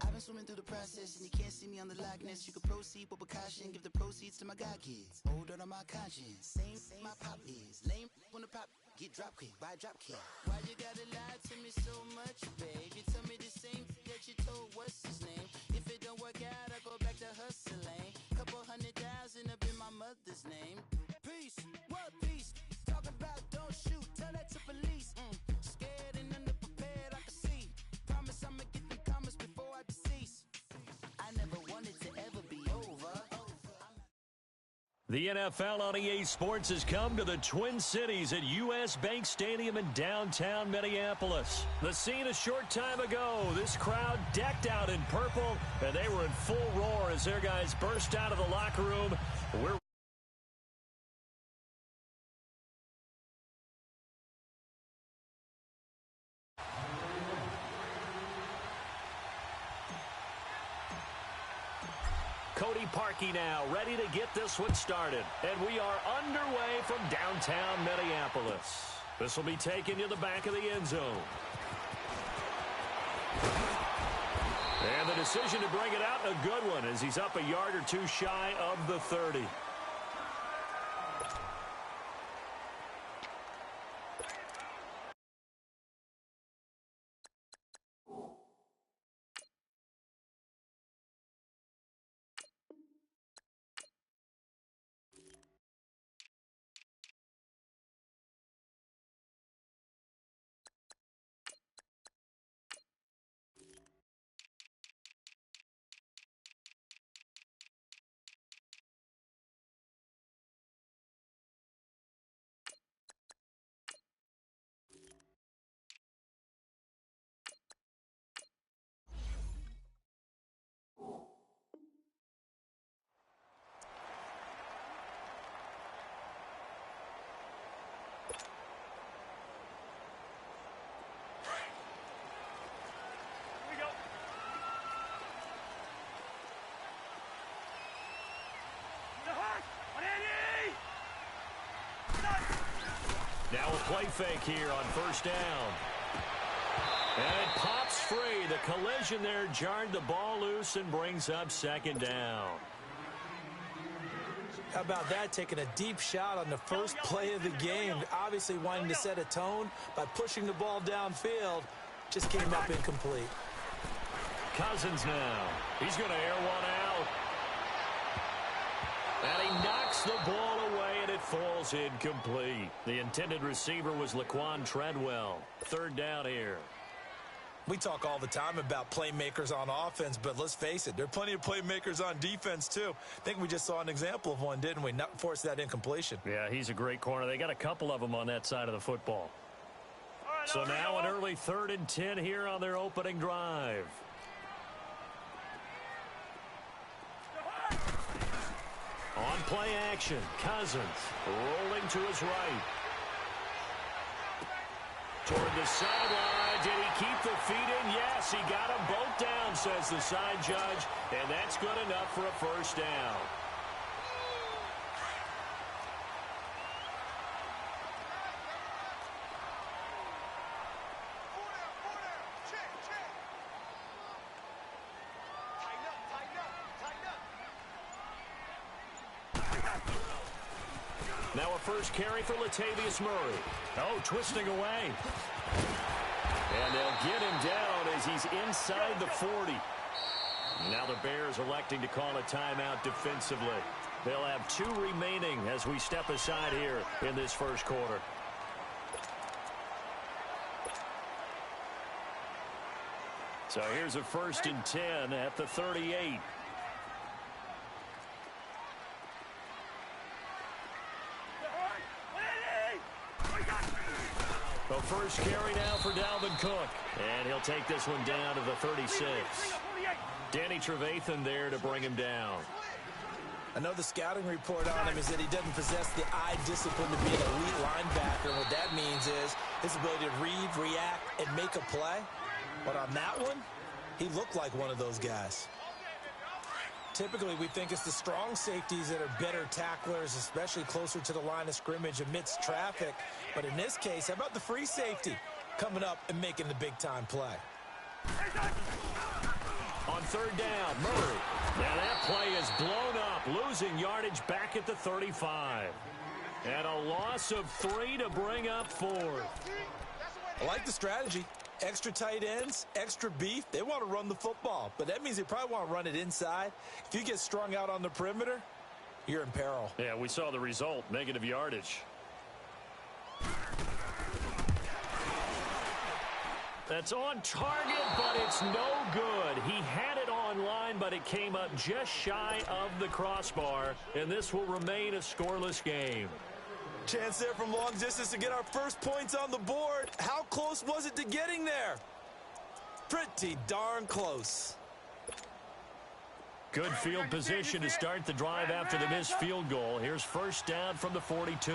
I've been swimming through the process and you can't see me on the Loch Ness. You can proceed with precaution, give the proceeds to my god kids. Older on my conscience, same my pop is. Lame when the pop get drop kick, buy drop kick. Why you gotta lie to me so much, babe? You tell me the same that you told what's his name. If it don't work out, I go back to hustling. Couple 100,000 up in my mother's name. Peace, what peace? Talk about don't shoot, tell that to police. Scared and underprepared, I can see. Promise I'ma get the comments before I decease. I never wanted to ever be over. The NFL on EA Sports has come to the Twin Cities at U.S. Bank Stadium in downtown Minneapolis. The scene a short time ago, this crowd decked out in purple, and they were in full roar as their guys burst out of the locker room. Cody Parkey now ready to get this one started. And we are underway from downtown Minneapolis. This will be taken to the back of the end zone. And the decision to bring it out, a good one, as he's up a yard or two shy of the 30. Now a play fake here on first down. And it pops free. The collision there jarred the ball loose and brings up second down. How about that, taking a deep shot on the first play of the game, obviously wanting to set a tone by pushing the ball downfield, just came up incomplete. Cousins now. He's going to air one out. And he knocks the ball away, and it falls incomplete. The intended receiver was Laquan Treadwell. Third down here. We talk all the time about playmakers on offense, but let's face it, there are plenty of playmakers on defense, too. I think we just saw an example of one, didn't we? Not force that incompletion. Yeah, he's a great corner. They got a couple of them on that side of the football. So now an early 3rd and 10 here on their opening drive. On play action, Cousins rolling to his right. Toward the sideline, did he keep the feet in? Yes, he got them both down, says the side judge, and that's good enough for a first down. Now a first carry for Latavius Murray. Oh, twisting away. And they'll get him down as he's inside the 40. Now the Bears electing to call a timeout defensively. They'll have 2 remaining as we step aside here in this first quarter. So here's a 1st and 10 at the 38. The first carry now for Dalvin Cook. And he'll take this one down to the 36. Danny Trevathan there to bring him down. I know the scouting report on him is that he doesn't possess the eye discipline to be an elite linebacker. And what that means is his ability to read, react, and make a play. But on that one, he looked like one of those guys. Typically, we think it's the strong safeties that are better tacklers, especially closer to the line of scrimmage amidst traffic. But in this case, how about the free safety coming up and making the big-time play? On 3rd down, Murray. Now that play is blown up, losing yardage back at the 35. And a loss of 3 to bring up 4th. I like the strategy. Extra tight ends, extra beef. They want to run the football, but that means they probably want to run it inside. If you get strung out on the perimeter, you're in peril. Yeah, we saw the result, negative yardage. That's on target, but it's no good. He had it on line, but it came up just shy of the crossbar, and this will remain a scoreless game. Chance there from long distance to get our first points on the board. How close was it to getting there? Pretty darn close. Good field position to start the drive after the missed field goal. Here's 1st down from the 42.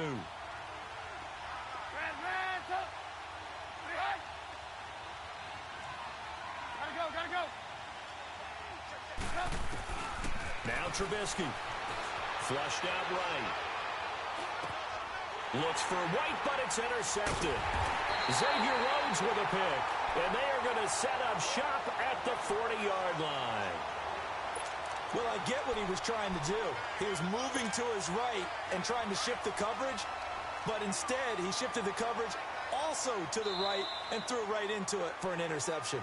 Now Trubisky. Flushed out right. Looks for White, but it's intercepted. Xavier Rhodes with a pick. And they are going to set up shop at the 40-yard line. Well, I get what he was trying to do. He was moving to his right and trying to shift the coverage. But instead, he shifted the coverage also to the right and threw it right into it for an interception.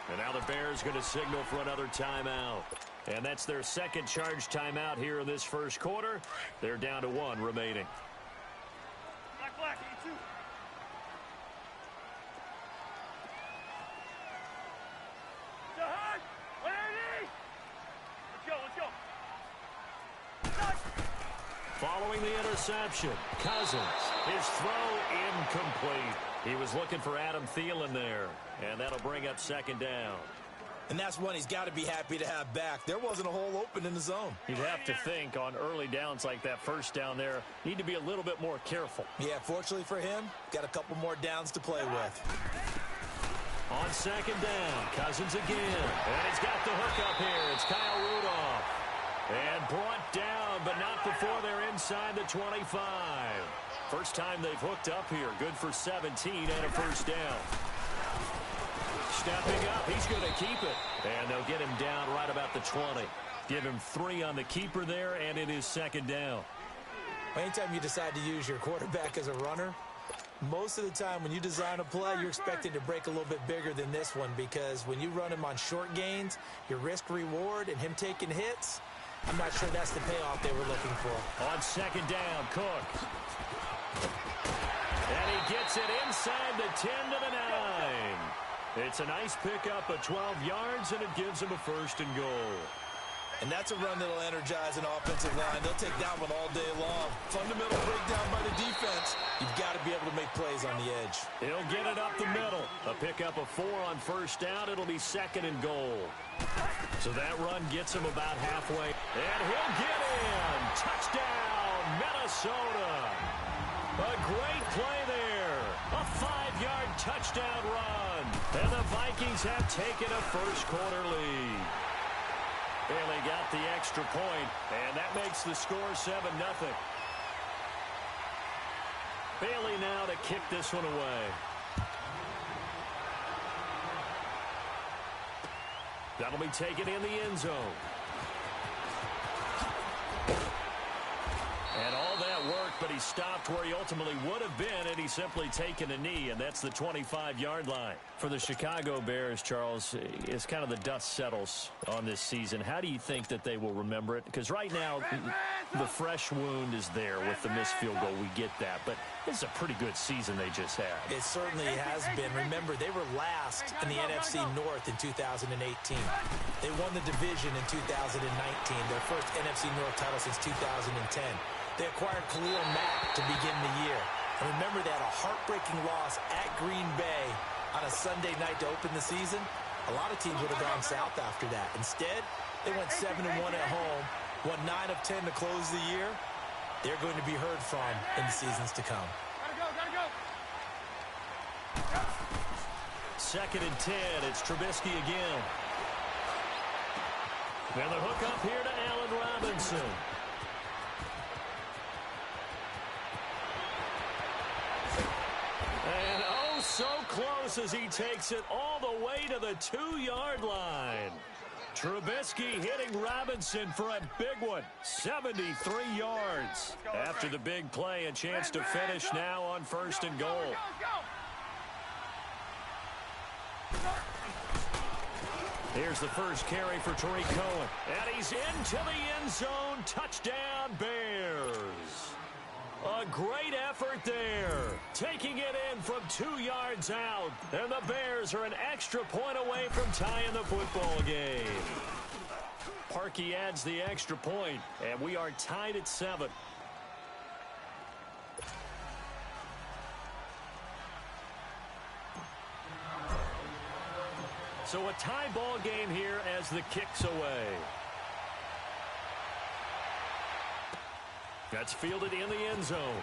And now the Bears going to signal for another timeout. And that's their second charge timeout here in this first quarter. They're down to 1 remaining. Black, 82. Following the interception, Cousins, his throw incomplete. He was looking for Adam Thielen there, and that'll bring up 2nd down. And that's one he's got to be happy to have back. There wasn't a hole open in the zone. You'd have to think on early downs like that 1st down there, need to be a little bit more careful. Yeah, fortunately for him, got a couple more downs to play with. On 2nd down, Cousins again. And he's got the hook up here. It's Kyle Rudolph. And brought down, but not before they're inside the 25. First time they've hooked up here. Good for 17 and a 1st down. Stepping up, he's going to keep it. And they'll get him down right about the 20. Give him 3 on the keeper there, and it is 2nd down. Anytime you decide to use your quarterback as a runner, most of the time when you design a play, you're expecting to break a little bit bigger than this one, because when you run him on short gains, your risk-reward and him taking hits, I'm not sure that's the payoff they were looking for. On 2nd down, Cook. And he gets it inside the 10 to the 9. It's a nice pickup of 12 yards, and it gives him a 1st and goal. And that's a run that'll energize an offensive line. They'll take that one all day long. Fundamental breakdown by the defense. You've got to be able to make plays on the edge. He'll get it up the middle. A pickup of 4 on 1st down. It'll be 2nd and goal. So that run gets him about halfway. And he'll get in. Touchdown, Minnesota. A great play there. A 5-yard touchdown run. And the Vikings have taken a first-quarter lead. Bailey got the extra point, and that makes the score 7-0. Bailey now to kick this one away. That'll be taken in the end zone. And all that work, but he stopped where he ultimately would have been, and he's simply taken a knee, and that's the 25-yard line. For the Chicago Bears, Charles, it's kind of the dust settles on this season. How do you think that they will remember it? Because right now, the fresh wound is there with the missed field goal. We get that. But This is a pretty good season they just had. It certainly has been. Remember, they were last in the NFC North in 2018. They won the division in 2019, their first NFC North title since 2010. They acquired Khalil Mack to begin the year. And remember, they had a heartbreaking loss at Green Bay on a Sunday night to open the season. A lot of teams would have gone south after that. Instead, they went 7-1 at home, won 9 of 10 to close the year. They're going to be heard from in the seasons to come. Gotta go. 2nd and 10. It's Trubisky again. And the hook up here to Allen Robinson. And oh, so close as he takes it all the way to the 2-yard line. Trubisky hitting Robinson for a big one, 73 yards. After the big play, a chance to finish now on 1st and goal. Here's the first carry for Tariq Cohen. And he's into the end zone. Touchdown, Bears. A great effort there. Taking it in from 2 yards out. And the Bears are an extra point away from tying the football game. Parkey adds the extra point, and we are tied at 7. So a tie ball game here as the kick's away. That's fielded in the end zone.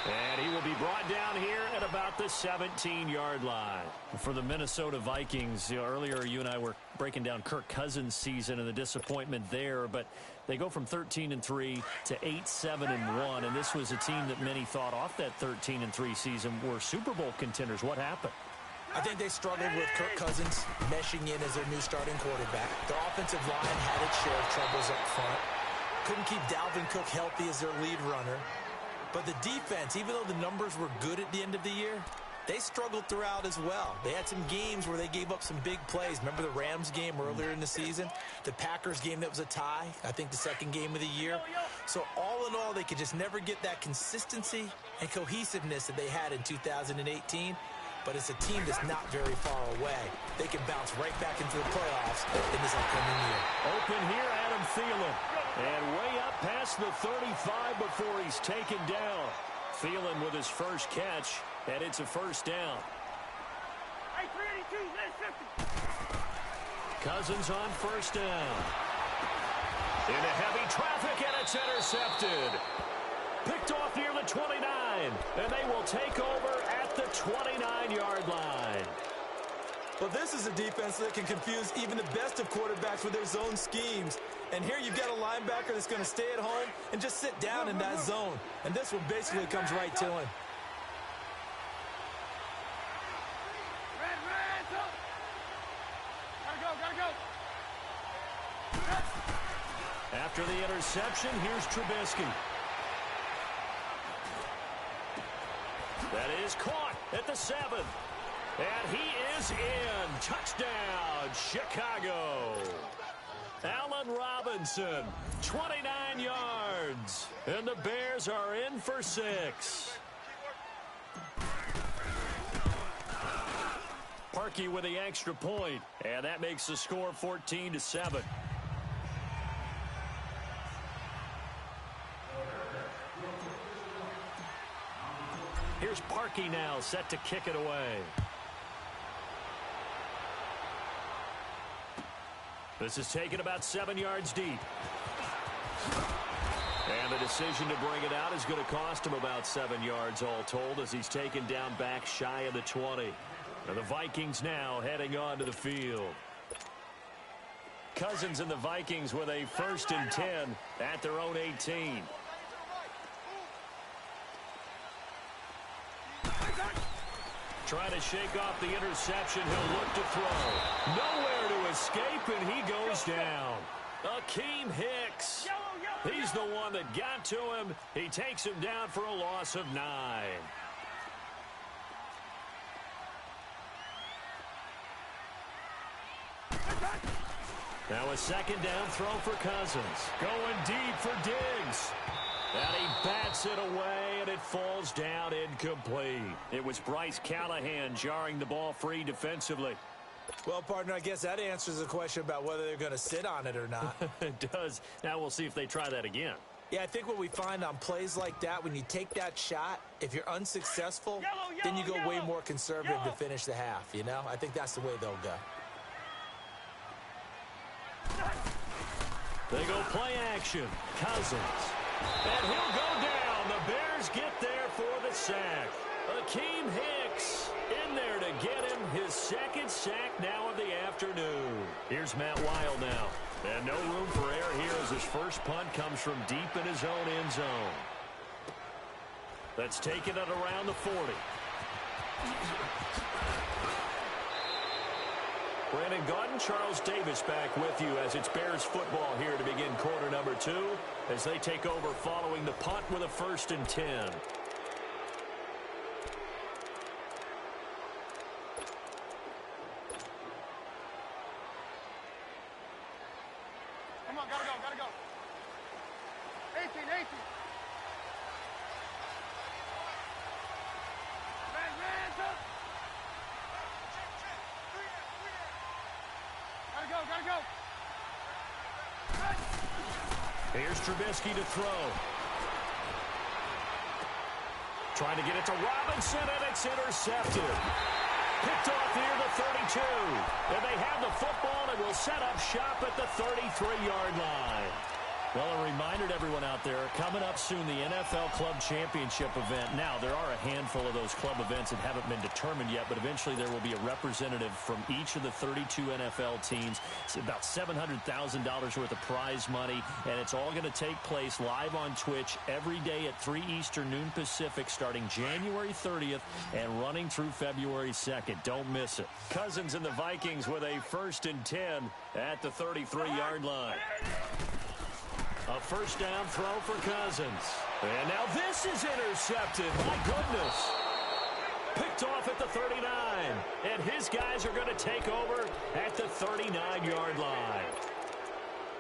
And he will be brought down here at about the 17-yard line. For the Minnesota Vikings, earlier you and I were breaking down Kirk Cousins' season and the disappointment there, but they go from 13-3 to 8-7-1, and this was a team that many thought off that 13-3 season were Super Bowl contenders. What happened? I think they struggled with Kirk Cousins meshing in as their new starting quarterback. Their offensive line had its share of troubles up front. Couldn't keep Dalvin Cook healthy as their lead runner. But the defense, even though the numbers were good at the end of the year, they struggled throughout as well. They had some games where they gave up some big plays. Remember the Rams game earlier in the season? The Packers game that was a tie, I think the second game of the year. So all in all, they could just never get that consistency and cohesiveness that they had in 2018. But it's a team that's not very far away. They can bounce right back into the playoffs in this upcoming year. Open here, Adam Thielen. And way up past the 35 before he's taken down. Thielen with his first catch, and it's a first down. Hey, 382, 50. Cousins on first down. Into heavy traffic, and it's intercepted. Picked off near the 29, and they will take over at the 29-yard line. Well, this is a defense that can confuse even the best of quarterbacks with their zone schemes. And here you've got a linebacker that's going to stay at home and just sit down in that zone. And this one basically comes right to him. Red, go. Gotta go. After the interception, here's Trubisky. That is caught at the 7. And he is in. Touchdown, Chicago. Allen Robinson, 29 yards. And the Bears are in for 6. Parkey with the extra point, and that makes the score 14-7. Here's Parkey now, set to kick it away. This is taken about 7 yards deep. And the decision to bring it out is going to cost him about 7 yards all told as he's taken down back shy of the 20. And the Vikings now heading onto the field. Cousins and the Vikings with a 1st and 10 at their own 18. Trying to shake off the interception. He'll look to throw. Nowhere to escape, and he goes down. Akeem Hicks. He's the one that got to him. He takes him down for a loss of 9. Now a 2nd down throw for Cousins. Going deep for Diggs. And he bats it away, and it falls down incomplete. It was Bryce Callahan jarring the ball free defensively. Well, partner, I guess that answers the question about whether they're going to sit on it or not. It does. Now we'll see if they try that again. Yeah, I think what we find on plays like that, when you take that shot, if you're unsuccessful, then you go way more conservative to finish the half, you know? I think that's the way they'll go. They go play action. Cousins. And he'll go down. The Bears get there for the sack. Akeem Hicks in there to get him his second sack now of the afternoon. Here's Matt Weil now. And no room for error here as his first punt comes from deep in his own end zone. That's taken it around the 40. Brandon Gaudin, Charles Davis back with you as it's Bears football here to begin quarter number 2 as they take over following the punt with a 1st and 10. Come on, gotta go. 18. Man, up. Gotta go. Here's Trubisky to throw. Trying to get it to Robinson, and it's intercepted. Picked off near the 32. And they have the football and will set up shop at the 33-yard line. Well, a reminder to everyone out there, coming up soon, the NFL Club Championship event. Now, there are a handful of those club events that haven't been determined yet, but eventually there will be a representative from each of the 32 NFL teams. It's about $700,000 worth of prize money, and it's all going to take place live on Twitch every day at 3 Eastern, noon Pacific, starting January 30th and running through February 2nd. Don't miss it. Cousins and the Vikings with a 1st and 10 at the 33-yard line. A first down throw for Cousins. And now this is intercepted. My goodness. Picked off at the 39. And his guys are going to take over at the 39-yard line.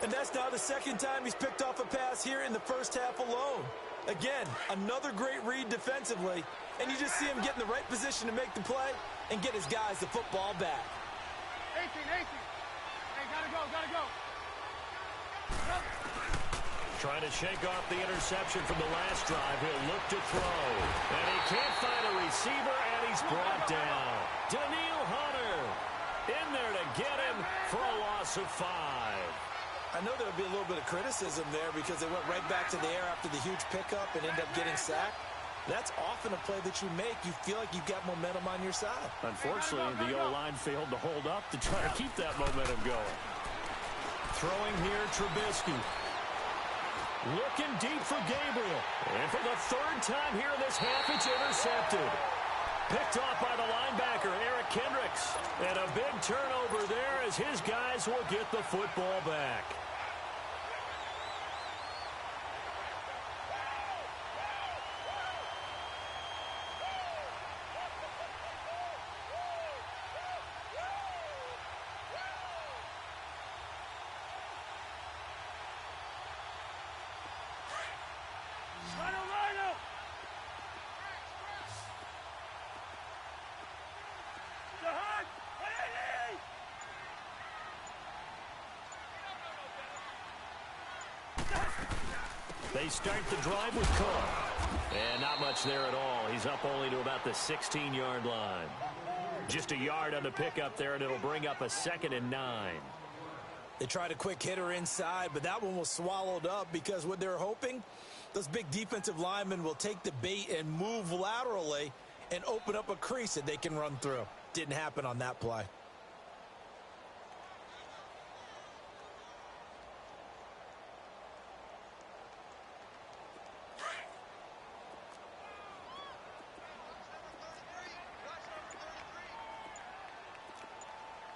And that's now the second time he's picked off a pass here in the first half alone. Again, another great read defensively. And you just see him get in the right position to make the play and get his guys the football back. 18. Hey, gotta go. Trying to shake off the interception from the last drive. He'll look to throw. And he can't find a receiver, and he's brought down. Daniil Hunter in there to get him for a loss of 5. I know there'll be a little bit of criticism there because they went right back to the air after the huge pickup and ended up getting sacked. That's often a play that you make. You feel like you've got momentum on your side. Unfortunately, the O-line failed to hold up to try to keep that momentum going. Throwing here, Trubisky. Looking deep for Gabriel. And for the 3rd time here in this half, it's intercepted. Picked off by the linebacker, Eric Kendricks. And a big turnover there as his guys will get the football back. Rhino. Jahan, They start the drive with Cook. And not much there at all. He's up only to about the 16-yard line. Just a yard on the pickup there, and it'll bring up a 2nd and 9. They tried a quick hitter inside, but that one was swallowed up because what they're hoping, those big defensive linemen will take the bait and move laterally and open up a crease that they can run through. Didn't happen on that play.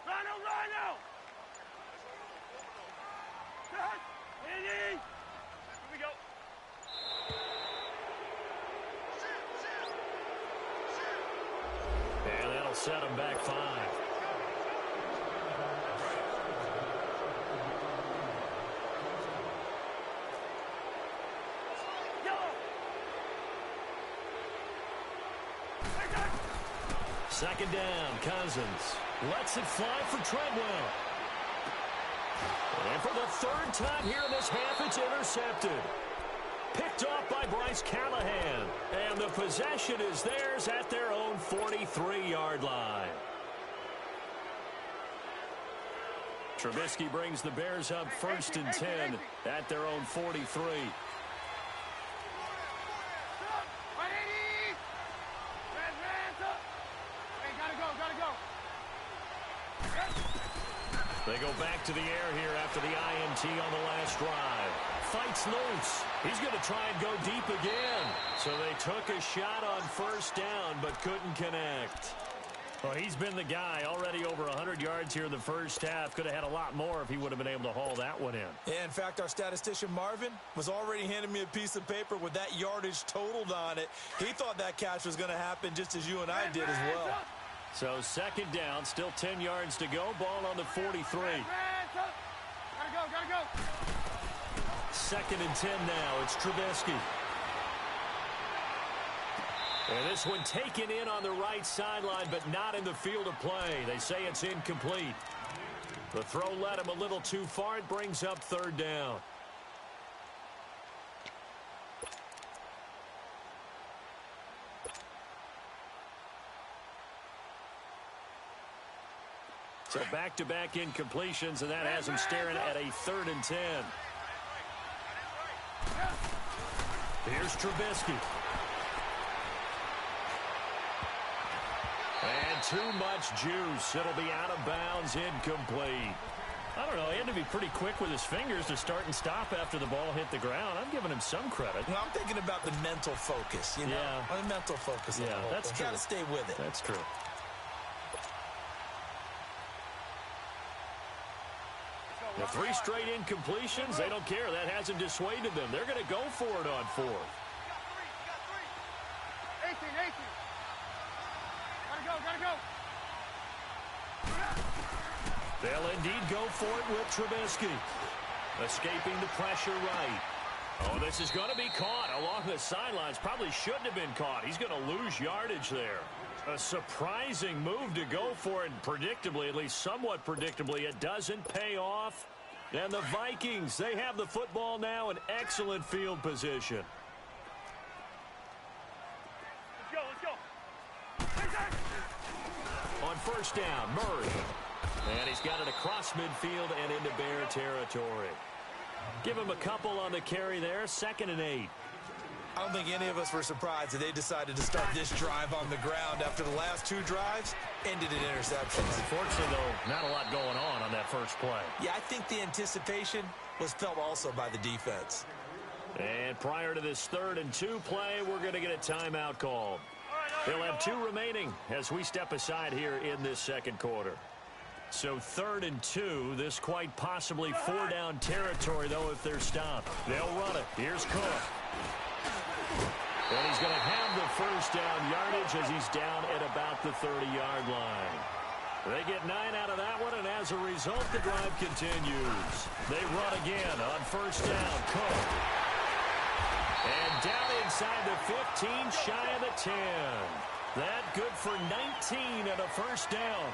Rhino. Jahan, here we go. And that'll set him back 5. Yo, Second down, Cousins lets it fly for Treadwell. And for the third time here in this half, it's intercepted. Picked off by Bryce Callahan. And the possession is theirs at their own 43-yard line. Trubisky brings the Bears up 1st and 10 at their own 43. They go back to the air here after the INT on the last drive. Fights loose. He's going to try and go deep again. So they took a shot on 1st down but couldn't connect. Well, he's been the guy. Already over 100 yards here in the first half. Could have had a lot more if he would have been able to haul that one in. Yeah, in fact, our statistician Marvin was already handing me a piece of paper with that yardage totaled on it. He thought that catch was going to happen just as you and I did as well. So second down, still 10 yards to go. Ball on the 43. Gotta go. 2nd and 10 now. It's Trubisky. And this one taken in on the right sideline, but not in the field of play. They say it's incomplete. The throw led him a little too far. It brings up 3rd down. So back-to-back incompletions, and that has him staring at a 3rd and 10. Here's Trubisky. And too much juice. It'll be out of bounds, incomplete. I don't know, he had to be pretty quick with his fingers to start and stop after the ball hit the ground. I'm giving him some credit. Well, I'm thinking about the mental focus, you know? Yeah. The mental focus. Yeah, that's true. Got to stay with it. That's true. The 3 straight incompletions, they don't care. That hasn't dissuaded them. They're going to go for it on 4th. 18. Gotta go. They'll indeed go for it with Trubisky. Escaping the pressure right. Oh, this is going to be caught along the sidelines. Probably shouldn't have been caught. He's going to lose yardage there. A surprising move to go for it, and predictably, at least somewhat predictably, it doesn't pay off. And the Vikings, they have the football now in excellent field position. Let's go. On 1st down, Murray. And he's got it across midfield and into Bear territory. Give him a couple on the carry there, 2nd and 8. I don't think any of us were surprised that they decided to start this drive on the ground after the last 2 drives ended in interceptions. Unfortunately, though, not a lot going on that first play. Yeah, I think the anticipation was felt also by the defense. And prior to this 3rd and 2 play, we're going to get a timeout called. They'll have 2 remaining as we step aside here in this 2nd quarter. So 3rd and 2, this quite possibly 4-down territory, though, if they're stopped. They'll run it. Here's Cook. And he's going to have the 1st down yardage as he's down at about the 30-yard line. They get 9 out of that one, and as a result, the drive continues. They run again on 1st down. Cook. And down inside the 15, shy of the 10. That good for 19 and a 1st down.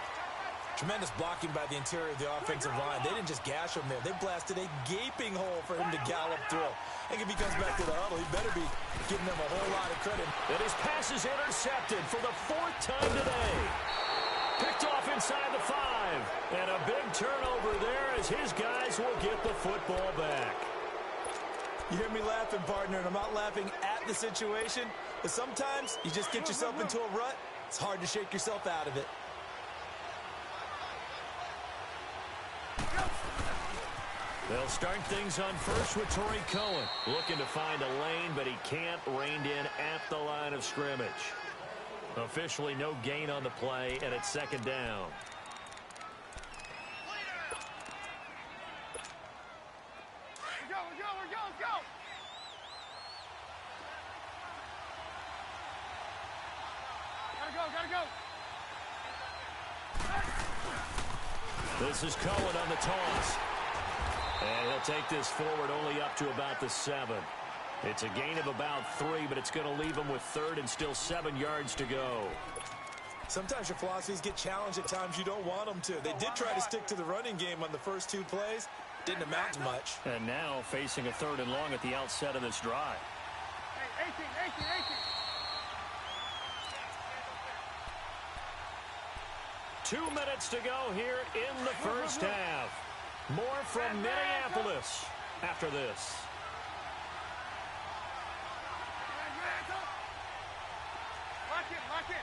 Tremendous blocking by the interior of the offensive line. They didn't just gash him there. They blasted a gaping hole for him to gallop through. I think if he comes back to the huddle, he better be giving them a whole lot of credit. And his pass is intercepted for the 4th time today. Picked off inside the 5. And a big turnover there as his guys will get the football back. You hear me laughing, partner, and I'm not laughing at the situation, but sometimes you just get yourself into a rut. It's hard to shake yourself out of it. They'll start things on 1st with Torrey Cohen. Looking to find a lane, but he can't. Reined in at the line of scrimmage. Officially no gain on the play, and it's 2nd down. Let's go. Gotta go. This is Cohen on the toss. And he'll take this forward only up to about the 7. It's a gain of about 3, but it's going to leave him with 3rd and still 7 yards to go. Sometimes your philosophies get challenged at times you don't want them to. They did try to stick to the running game on the first 2 plays. Didn't amount to much. And now facing a 3rd and long at the outset of this drive. Hey, 18. 2 minutes to go here in the first half. More from Minneapolis after this. Lock in.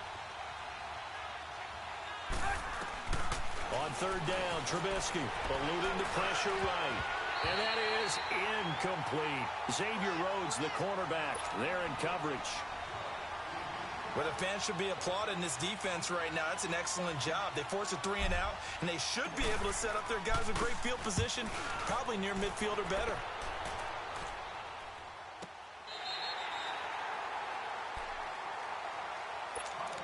On 3rd down, Trubisky alluding to pressure right. And that is incomplete. Xavier Rhodes, the cornerback, there in coverage. Well, the fans should be applauding this defense right now. It's an excellent job. They forced a 3 and out, and they should be able to set up their guys with great field position, probably near midfield or better.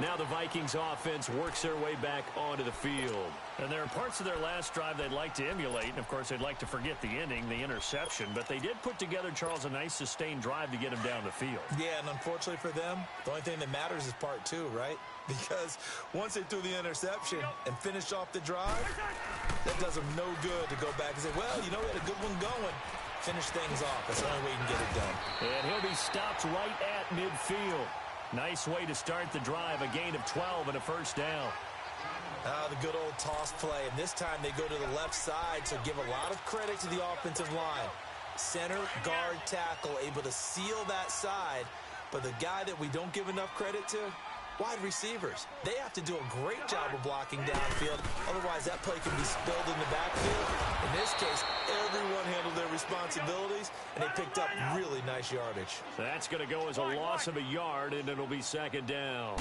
Now the Vikings offense works their way back onto the field. And there are parts of their last drive they'd like to emulate. And, of course, they'd like to forget the ending, the interception. But they did put together, Charles, a nice sustained drive to get him down the field. Yeah, and unfortunately for them, the only thing that matters is part 2, right? Because once they threw the interception and finished off the drive, that does them no good to go back and say, well, you know, we had a good one going. Finish things off. That's the only way you can get it done. And he'll be stopped right at midfield. Nice way to start the drive, a gain of 12 and a first down. The good old toss play, and this time they go to the left side, so give a lot of credit to the offensive line. Center, guard, tackle, able to seal that side, but the guy that we don't give enough credit to, wide receivers. They have to do a great job of blocking downfield, otherwise that play can be spilled in the backfield. In this case, everyone handled their responsibilities, and they picked up really nice yardage. That's going to go as a loss of a yard, and it'll be 2nd down.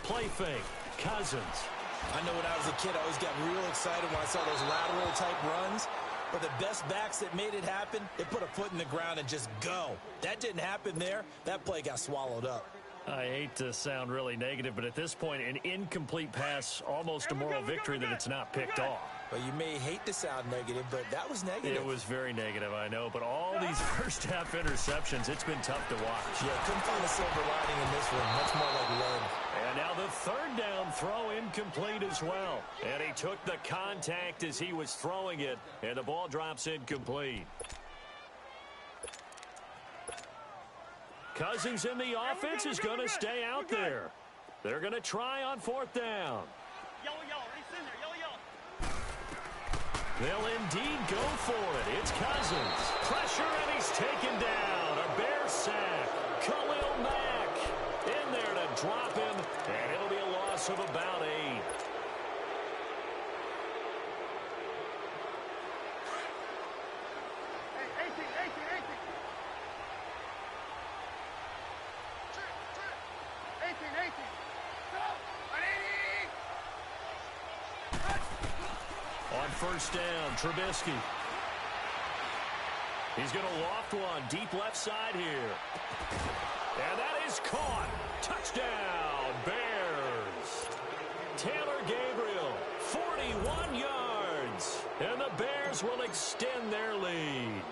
Play fake, Cousins. I know when I was a kid, I always got real excited when I saw those lateral-type runs. But the best backs that made it happen, they put a foot in the ground and just go. That didn't happen there. That play got swallowed up. I hate to sound really negative, but at this point, an incomplete pass, almost a moral victory that it's not picked off. Well, you may hate to sound negative, but that was negative. It was very negative, I know. But all these first-half interceptions, it's been tough to watch. Yeah, couldn't find a silver lining in this one. Much more like lead. And now the 3rd down throw incomplete as well. And he took the contact as he was throwing it, and the ball drops incomplete. Cousins in the offense is going to stay out there. They're going to try on 4th down. They'll indeed go for it. It's Cousins. Pressure, and he's taken down. A Bear sack. Khalil Mack in there to drop him, and it'll be a loss of about 8. On 1st down, Trubisky. He's going to loft one deep left side here. And that is caught. Touchdown, Bears. Taylor Gabriel, 41 yards. And the Bears will extend their lead.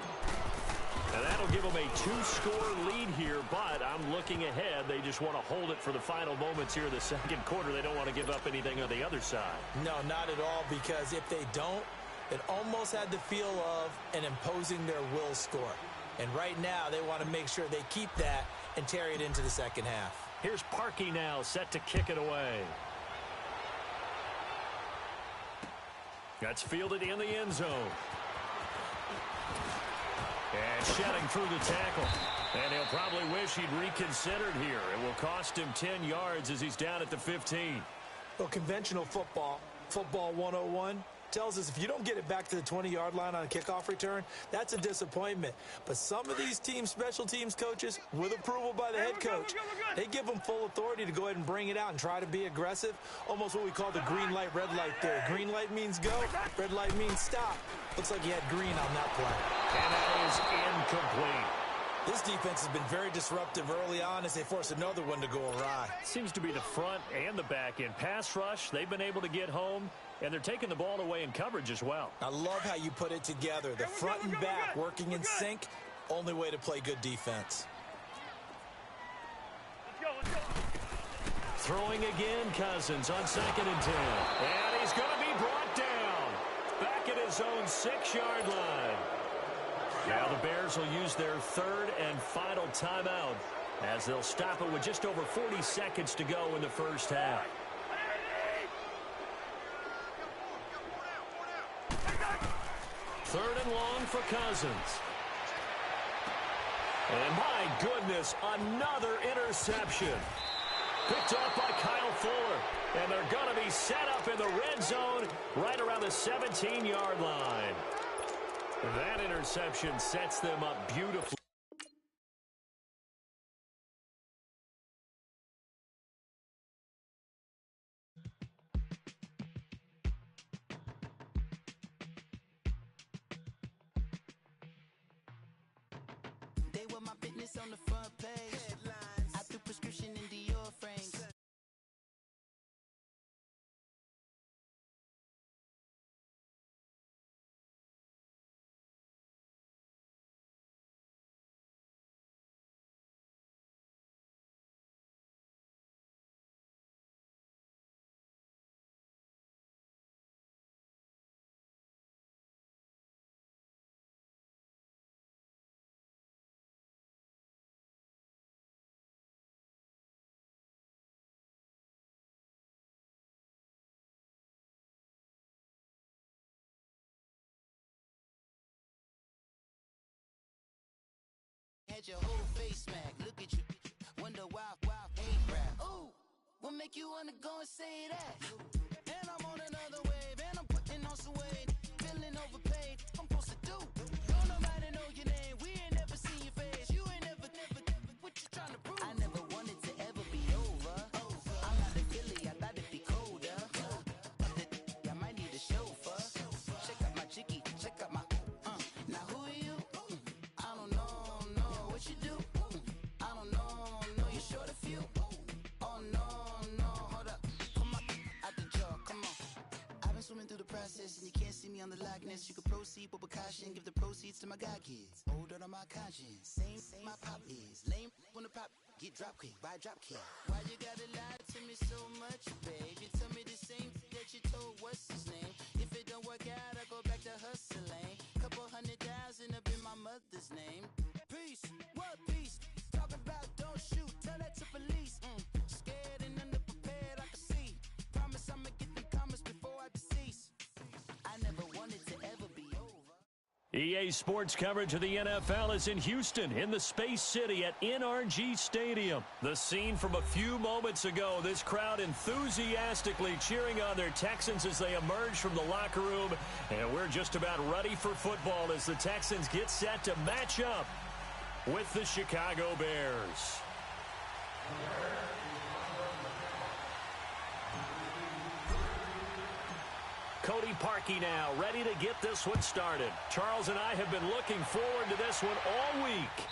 And that'll give them a 2-score lead here, but I'm looking ahead. They just want to hold it for the final moments here in the 2nd quarter. They don't want to give up anything on the other side. No, not at all, because if they don't, it almost had the feel of an imposing their will score. And right now, they want to make sure they keep that and carry it into the 2nd half. Here's Parkey now, set to kick it away. That's fielded in the end zone. And shedding through the tackle. And he'll probably wish he'd reconsidered here. It will cost him 10 yards as he's down at the 15. Well, conventional football 101, tells us if you don't get it back to the 20-yard line on a kickoff return, that's a disappointment. But some of these teams, special teams coaches, with approval by the head coach, they give them full authority to go ahead and bring it out and try to be aggressive. Almost what we call the green light, red light theory. Green light means go, red light means stop. Looks like he had green on that play. And that is incomplete. This defense has been very disruptive early on as they force another one to go awry. Seems to be the front and the back end. Pass rush, they've been able to get home, and they're taking the ball away in coverage as well. I love how you put it together. The front and back working in sync, only way to play good defense. Throwing again, Cousins on 2nd and 10. And he's going to be brought down. Back at his own 6-yard line. Now the Bears will use their 3rd and final timeout as they'll stop it with just over 40 seconds to go in the first half. 3rd and long for Cousins. And my goodness, another interception. Picked up by Kyle Fuller. And they're going to be set up in the red zone right around the 17-yard line. That interception sets them up beautifully. They were my business on the front page. Headlines. I threw prescription in Dior frames. Had your whole face smack. Look at you. Wonder why hate rap. Ooh, what make you wanna go and say that? And I'm on another wave, and I'm putting on some weight. Feeling overpaid. I'm supposed to do. Don't nobody know your name. We ain't never seen your face. You ain't never. What you trying to prove? I never wanted to ever be over. I'm not a Philly. I thought it'd be colder. I might need a chauffeur. Check out my chicky. Check out my. Now who are you? I don't know. What you do? I don't know. No, you're short a few. Oh no, hold up. Come on, out the jaw. Come on. I've been swimming through the process, and you can't see me on the likeness. You can proceed, but with caution, give the proceeds to my god kids. Older on my conscience. Same my pop is. Lame when the pop get drop kick by drop kick. Why you gotta lie to me so much, babe? You tell me the same that you told what's his name. If it don't work out, I go back to hustling. Couple 100,000 up in my mother's name. Peace, what peace? Talk about don't shoot, tell that to police. Scared and underprepared, I can see. Promise I'ma get them comments before I decease. I never wanted to ever be over. EA Sports coverage of the NFL is in Houston, in the Space City at NRG Stadium. The scene from a few moments ago, this crowd enthusiastically cheering on their Texans as they emerge from the locker room. And we're just about ready for football as the Texans get set to match up with the Chicago Bears. Cody Parkey now, ready to get this one started. Charles and I have been looking forward to this one all week.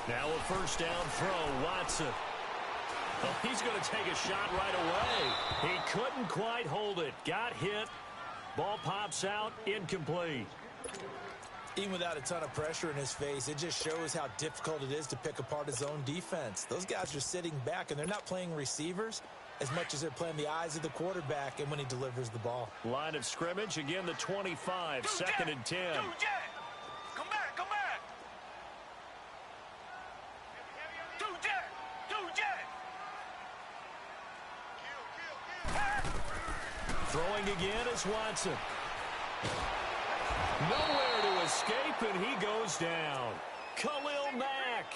Now a first down throw, Watson. Oh, he's going to take a shot right away. He couldn't quite hold it. Got hit. Ball pops out, incomplete. Even without a ton of pressure in his face, it just shows how difficult it is to pick apart his own defense. Those guys are sitting back, and they're not playing receivers as much as they're playing the eyes of the quarterback and when he delivers the ball. Line of scrimmage, again the 25, second and 10. Come back, come back. Throwing again is Watson. Nowhere to escape, and he goes down. Khalil Mack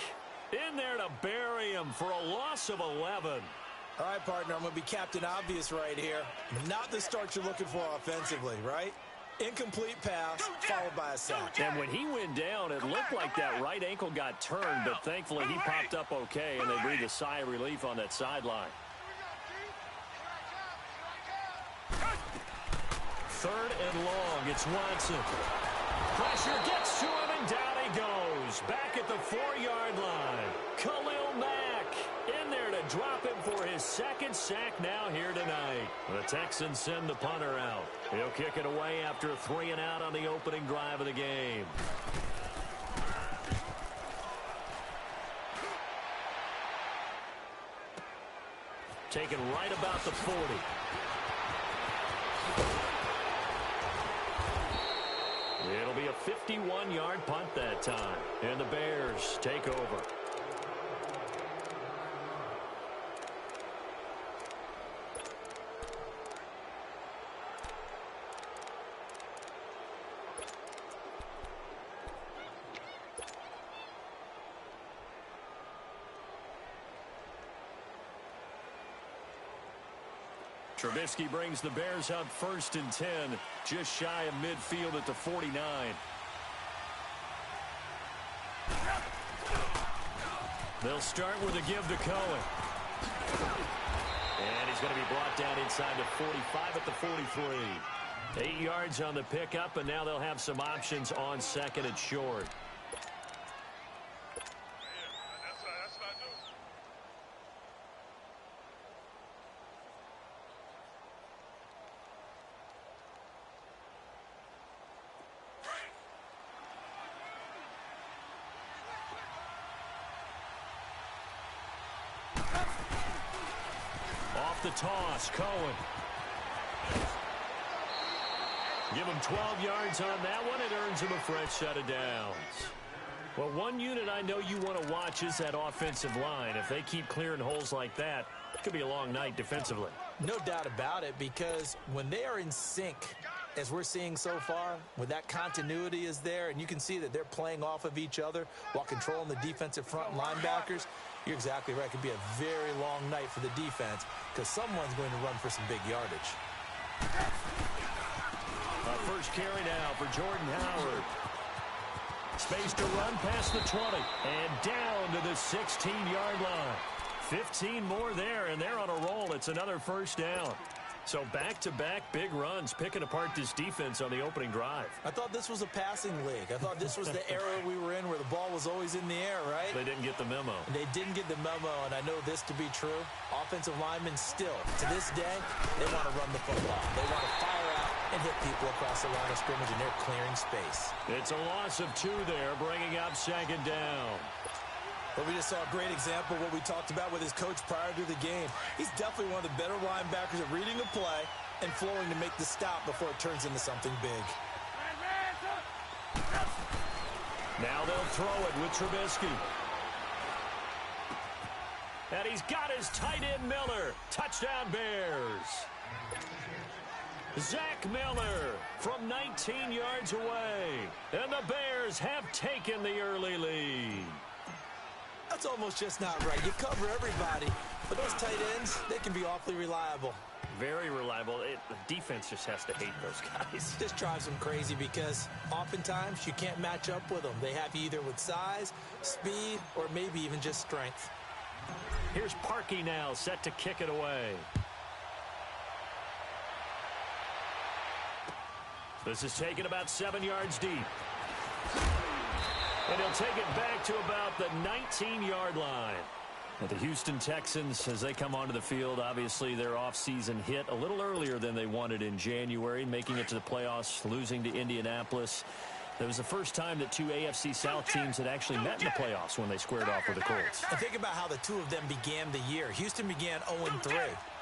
in there to bury him for a loss of 11. All right, partner, I'm going to be Captain Obvious right here. Not the start you're looking for offensively, right? Incomplete pass, followed by a sack. And when he went down, it looked like that right ankle got turned, but thankfully he popped up okay, and they breathed a sigh of relief on that sideline. Third and long, it's Watson. Pressure gets to him, and down he goes. Back at the 4-yard line. Khalil Mack in there to drop him for his second sack now here tonight. The Texans send the punter out. He'll kick it away after a 3 and out on the opening drive of the game. Taken right about the 40. It'll be a 51-yard punt that time, and the Bears take over. Trubisky brings the Bears up 1st and 10, just shy of midfield at the 49. They'll start with a give to Cohen. And he's going to be brought down inside the 45 at the 43. 8 yards on the pickup, and now they'll have some options on second and short. The toss, Cohen. Give him 12 yards on that one. It earns him a fresh set of downs. Well, one unit I know you want to watch is that offensive line. If they keep clearing holes like that, it could be a long night defensively. No doubt about it, because when they are in sync, as we're seeing so far, when that continuity is there, and you can see that they're playing off of each other while controlling the defensive front and linebackers, you're exactly right. It could be a very long night for the defense because someone's going to run for some big yardage. First carry now for Jordan Howard. Space to run past the 20 and down to the 16-yard line. 15 more there, and they're on a roll. It's another first down. So back-to-back big runs, picking apart this defense on the opening drive. I thought this was a passing league. I thought this was the era we were in where the ball was always in the air, right? They didn't get the memo. They didn't get the memo, and I know this to be true. Offensive linemen still, to this day, they want to run the football. They want to fire out and hit people across the line of scrimmage, and they're clearing space. It's a loss of 2 there, bringing up second down. But we just saw a great example of what we talked about with his coach prior to the game. He's definitely one of the better linebackers at reading the play and flowing to make the stop before it turns into something big. Now they'll throw it with Trubisky. And he's got his tight end Miller. Touchdown Bears. Zach Miller from 19 yards away. And the Bears have taken the early lead. That's almost just not right. You cover everybody, but those tight ends, they can be awfully reliable. Very reliable. The defense just has to hate those guys. This drives them crazy because oftentimes you can't match up with them. They have you either with size, speed, or maybe even just strength. Here's Parkey now, set to kick it away. This is taken about 7 yards deep. And he'll take it back to about the 19-yard line. And the Houston Texans, as they come onto the field, obviously their offseason hit a little earlier than they wanted in January, making it to the playoffs, losing to Indianapolis. It was the first time that two AFC South teams had actually met in the playoffs when they squared off with the Colts. And think about how the two of them began the year. Houston began 0-3.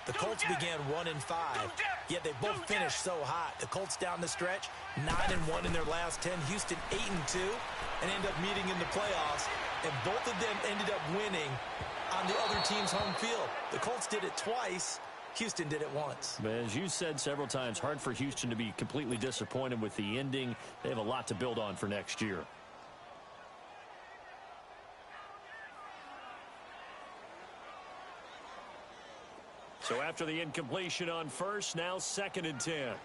The Colts began 1-5. Yet they both finished so hot. The Colts down the stretch, 9-1 in their last 10. Houston 8-2, and end up meeting in the playoffs. And both of them ended up winning on the other team's home field. The Colts did it twice. Houston did it once. But as you said several times, hard for Houston to be completely disappointed with the ending. They have a lot to build on for next year. So after the incompletion on first, now 2nd and 10.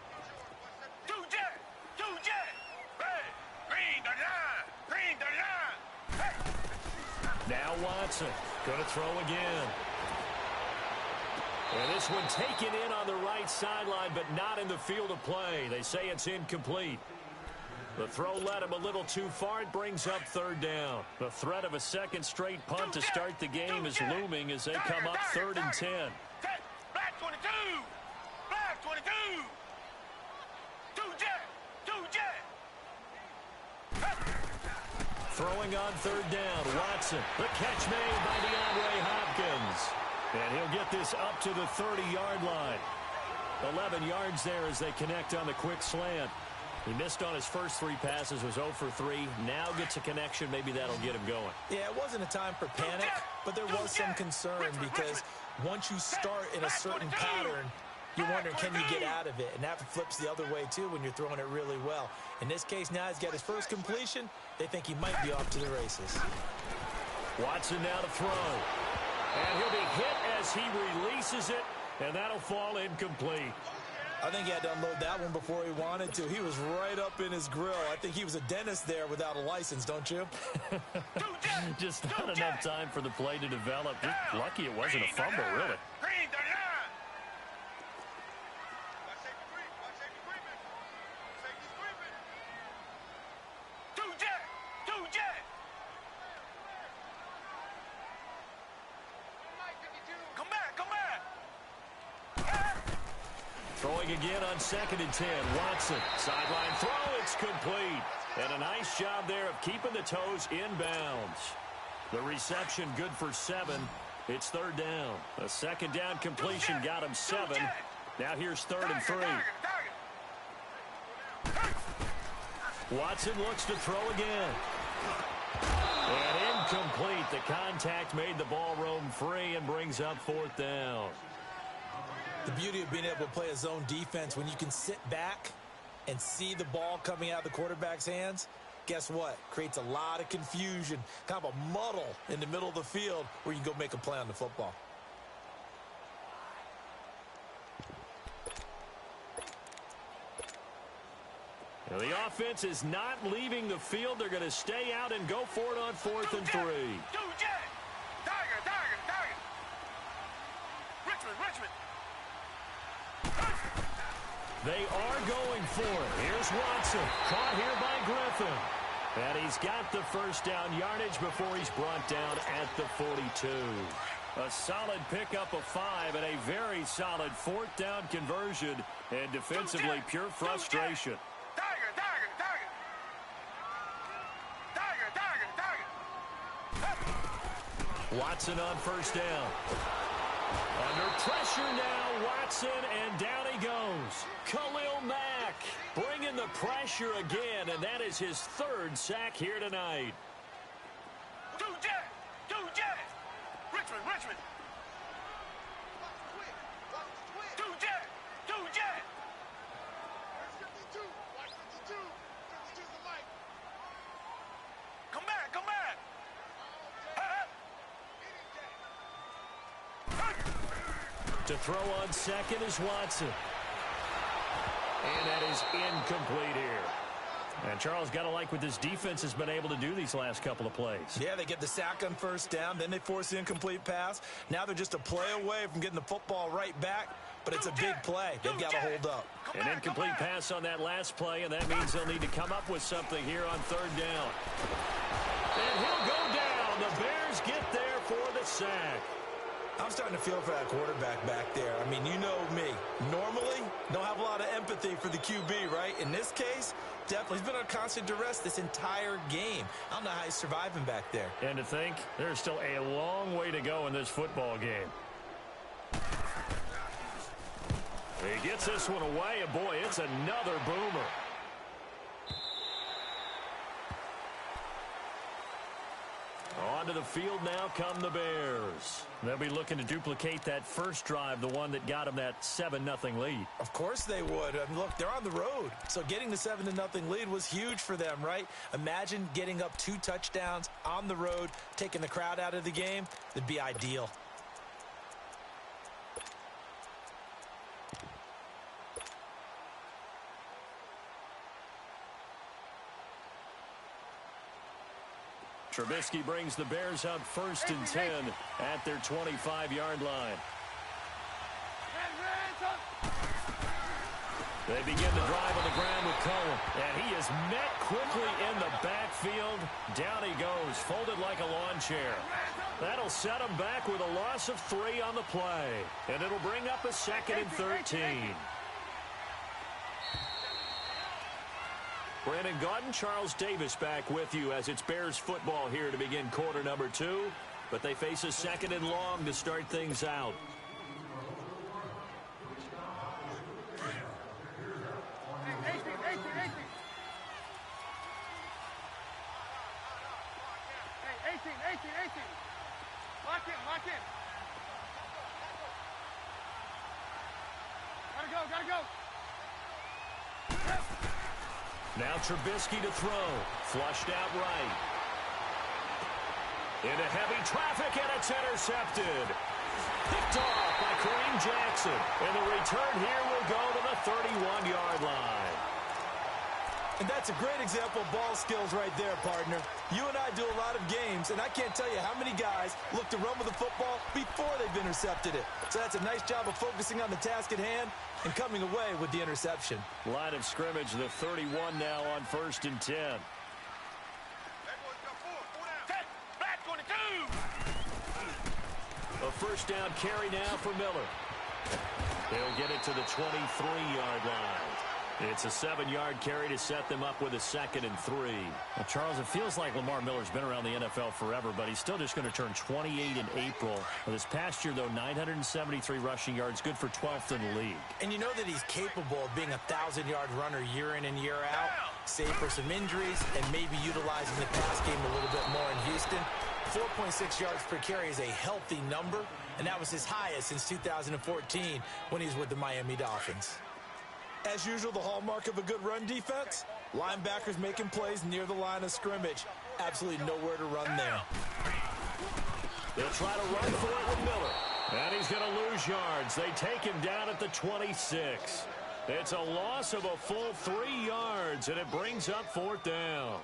Now Watson going to throw again. And this one taken in on the right sideline, but not in the field of play. They say it's incomplete. The throw led him a little too far. It brings up 3rd down. The threat of a second straight punt to start the game is looming as they come up 3rd and 10. Black 22! Black 22! Throwing on 3rd down, Watson. The catch made by DeAndre Hopkins. And he'll get this up to the 30-yard line. 11 yards there as they connect on the quick slant. He missed on his first 3 passes, was 0 for 3. Now gets a connection. Maybe that'll get him going. Yeah, it wasn't a time for panic, but there was some concern because once you start in a certain pattern, you're wondering, can you get out of it? And that flips the other way, too, when you're throwing it really well. In this case, now he's got his first completion. They think he might be off to the races. Watson now to throw. And he'll be hit as he releases it, and that'll fall incomplete. I think he had to unload that one before he wanted to. He was right up in his grill. I think he was a dentist there without a license, don't you? Just not enough time for the play to develop. Just lucky it wasn't a fumble, really. Throwing again on 2nd and 10. Watson, sideline throw, it's complete. And a nice job there of keeping the toes inbounds. The reception good for 7. It's 3rd down. A 2nd down completion got him 7. Now here's 3rd and 3. Watson looks to throw again. And incomplete. The contact made the ball roam free and brings up 4th down. The beauty of being able to play a zone defense, when you can sit back and see the ball coming out of the quarterback's hands, guess what? Creates a lot of confusion, kind of a muddle in the middle of the field where you can go make a play on the football. Now the offense is not leaving the field. They're going to stay out and go for it on 4th and 3. Richmond. They are going for it. Here's Watson. Caught here by Griffin. And he's got the first down yardage before he's brought down at the 42. A solid pickup of 5 and a very solid 4th down conversion. And defensively, pure frustration. Watson on first down. Under pressure now, Watson, and down he goes. Khalil Mack bringing the pressure again, and that is his 3rd sack here tonight. Richmond. Come back. To throw on 2nd is Watson. And that is incomplete here. And Charles, got to like what this defense has been able to do these last couple of plays. Yeah, they get the sack on first down, then they force the incomplete pass. Now they're just a play away from getting the football right back, but it's a big play. They've got to hold up. An incomplete pass on that last play, and that means they'll need to come up with something here on 3rd down. And he'll go down. The Bears get there for the sack. I'm starting to feel for that quarterback back there. I mean, you know me. Normally, don't have a lot of empathy for the QB, right? In this case, definitely. He's been on constant duress this entire game. I don't know how he's surviving back there. And to think, there's still a long way to go in this football game. He gets this one away, and boy, it's another boomer. Onto the field now come the Bears. They'll be looking to duplicate that first drive, the one that got them that 7-0 lead. Of course they would. I mean, look, they're on the road. So getting the 7-0 lead was huge for them, right? Imagine getting up 2 touchdowns on the road, taking the crowd out of the game. That'd be ideal. Trubisky brings the Bears up 1st and 10 at their 25-yard line. They begin the drive on the ground with Cohen, and he is met quickly in the backfield. Down he goes, folded like a lawn chair. That'll set him back with a loss of 3 on the play, and it'll bring up a 2nd and 13. Brandon Gaudin, Charles Davis back with you as it's Bears football here to begin quarter number 2. But they face a 2nd and long to start things out. Hey, 18. Lock in. Gotta go. Now Trubisky to throw. Flushed out right. Into heavy traffic, and it's intercepted. Picked off by Kareem Jackson. And the return here will go to the 31-yard line. And that's a great example of ball skills right there, partner. You and I do a lot of games, and I can't tell you how many guys look to run with the football before they've intercepted it. So that's a nice job of focusing on the task at hand and coming away with the interception. Line of scrimmage, the 31 now on 1st and 10. A first down carry now for Miller. They'll get it to the 23-yard line. It's a 7-yard carry to set them up with a 2nd and 3. Well, Charles, it feels like Lamar Miller's been around the NFL forever, but he's still just going to turn 28 in April. Well, this past year, though, 973 rushing yards, good for 12th in the league. And you know that he's capable of being a 1,000-yard runner year in and year out, save for some injuries and maybe utilizing the pass game a little bit more in Houston. 4.6 yards per carry is a healthy number, and that was his highest since 2014 when he was with the Miami Dolphins. As usual, the hallmark of a good run defense, linebackers making plays near the line of scrimmage. Absolutely nowhere to run there. They'll try to run for it with Miller. And he's going to lose yards. They take him down at the 26. It's a loss of a full 3 yards, and it brings up 4th down.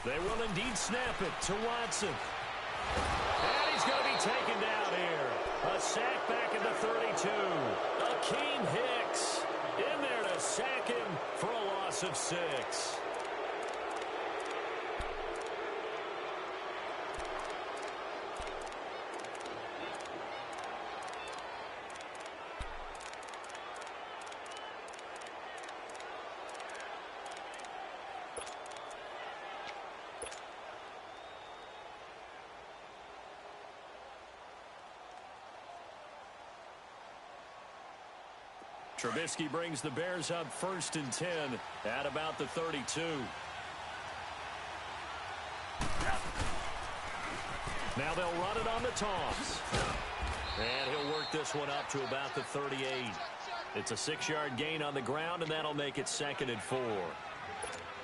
They will indeed snap it to Watson. And he's going to be taken down here. A sack back at the 32. Akeem Hicks in there to sack him for a loss of 6. Trubisky brings the Bears up 1st and 10 at about the 32. Now they'll run it on the toss. And he'll work this one up to about the 38. It's a 6-yard gain on the ground, and that'll make it 2nd and 4.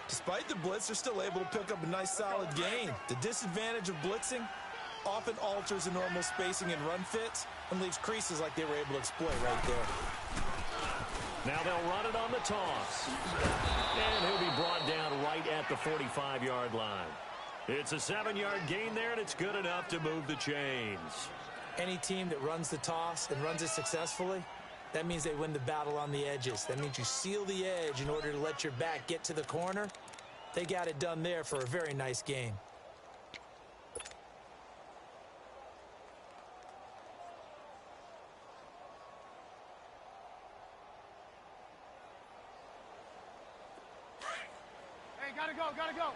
Despite the blitz, they're still able to pick up a nice solid gain. The disadvantage of blitzing often alters the normal spacing and run fits and leaves creases like they were able to exploit right there. Now they'll run it on the toss. And he'll be brought down right at the 45-yard line. It's a 7-yard gain there, and it's good enough to move the chains. Any team that runs the toss and runs it successfully, that means they win the battle on the edges. That means you seal the edge in order to let your back get to the corner. They got it done there for a very nice gain. Hey, gotta go, gotta go.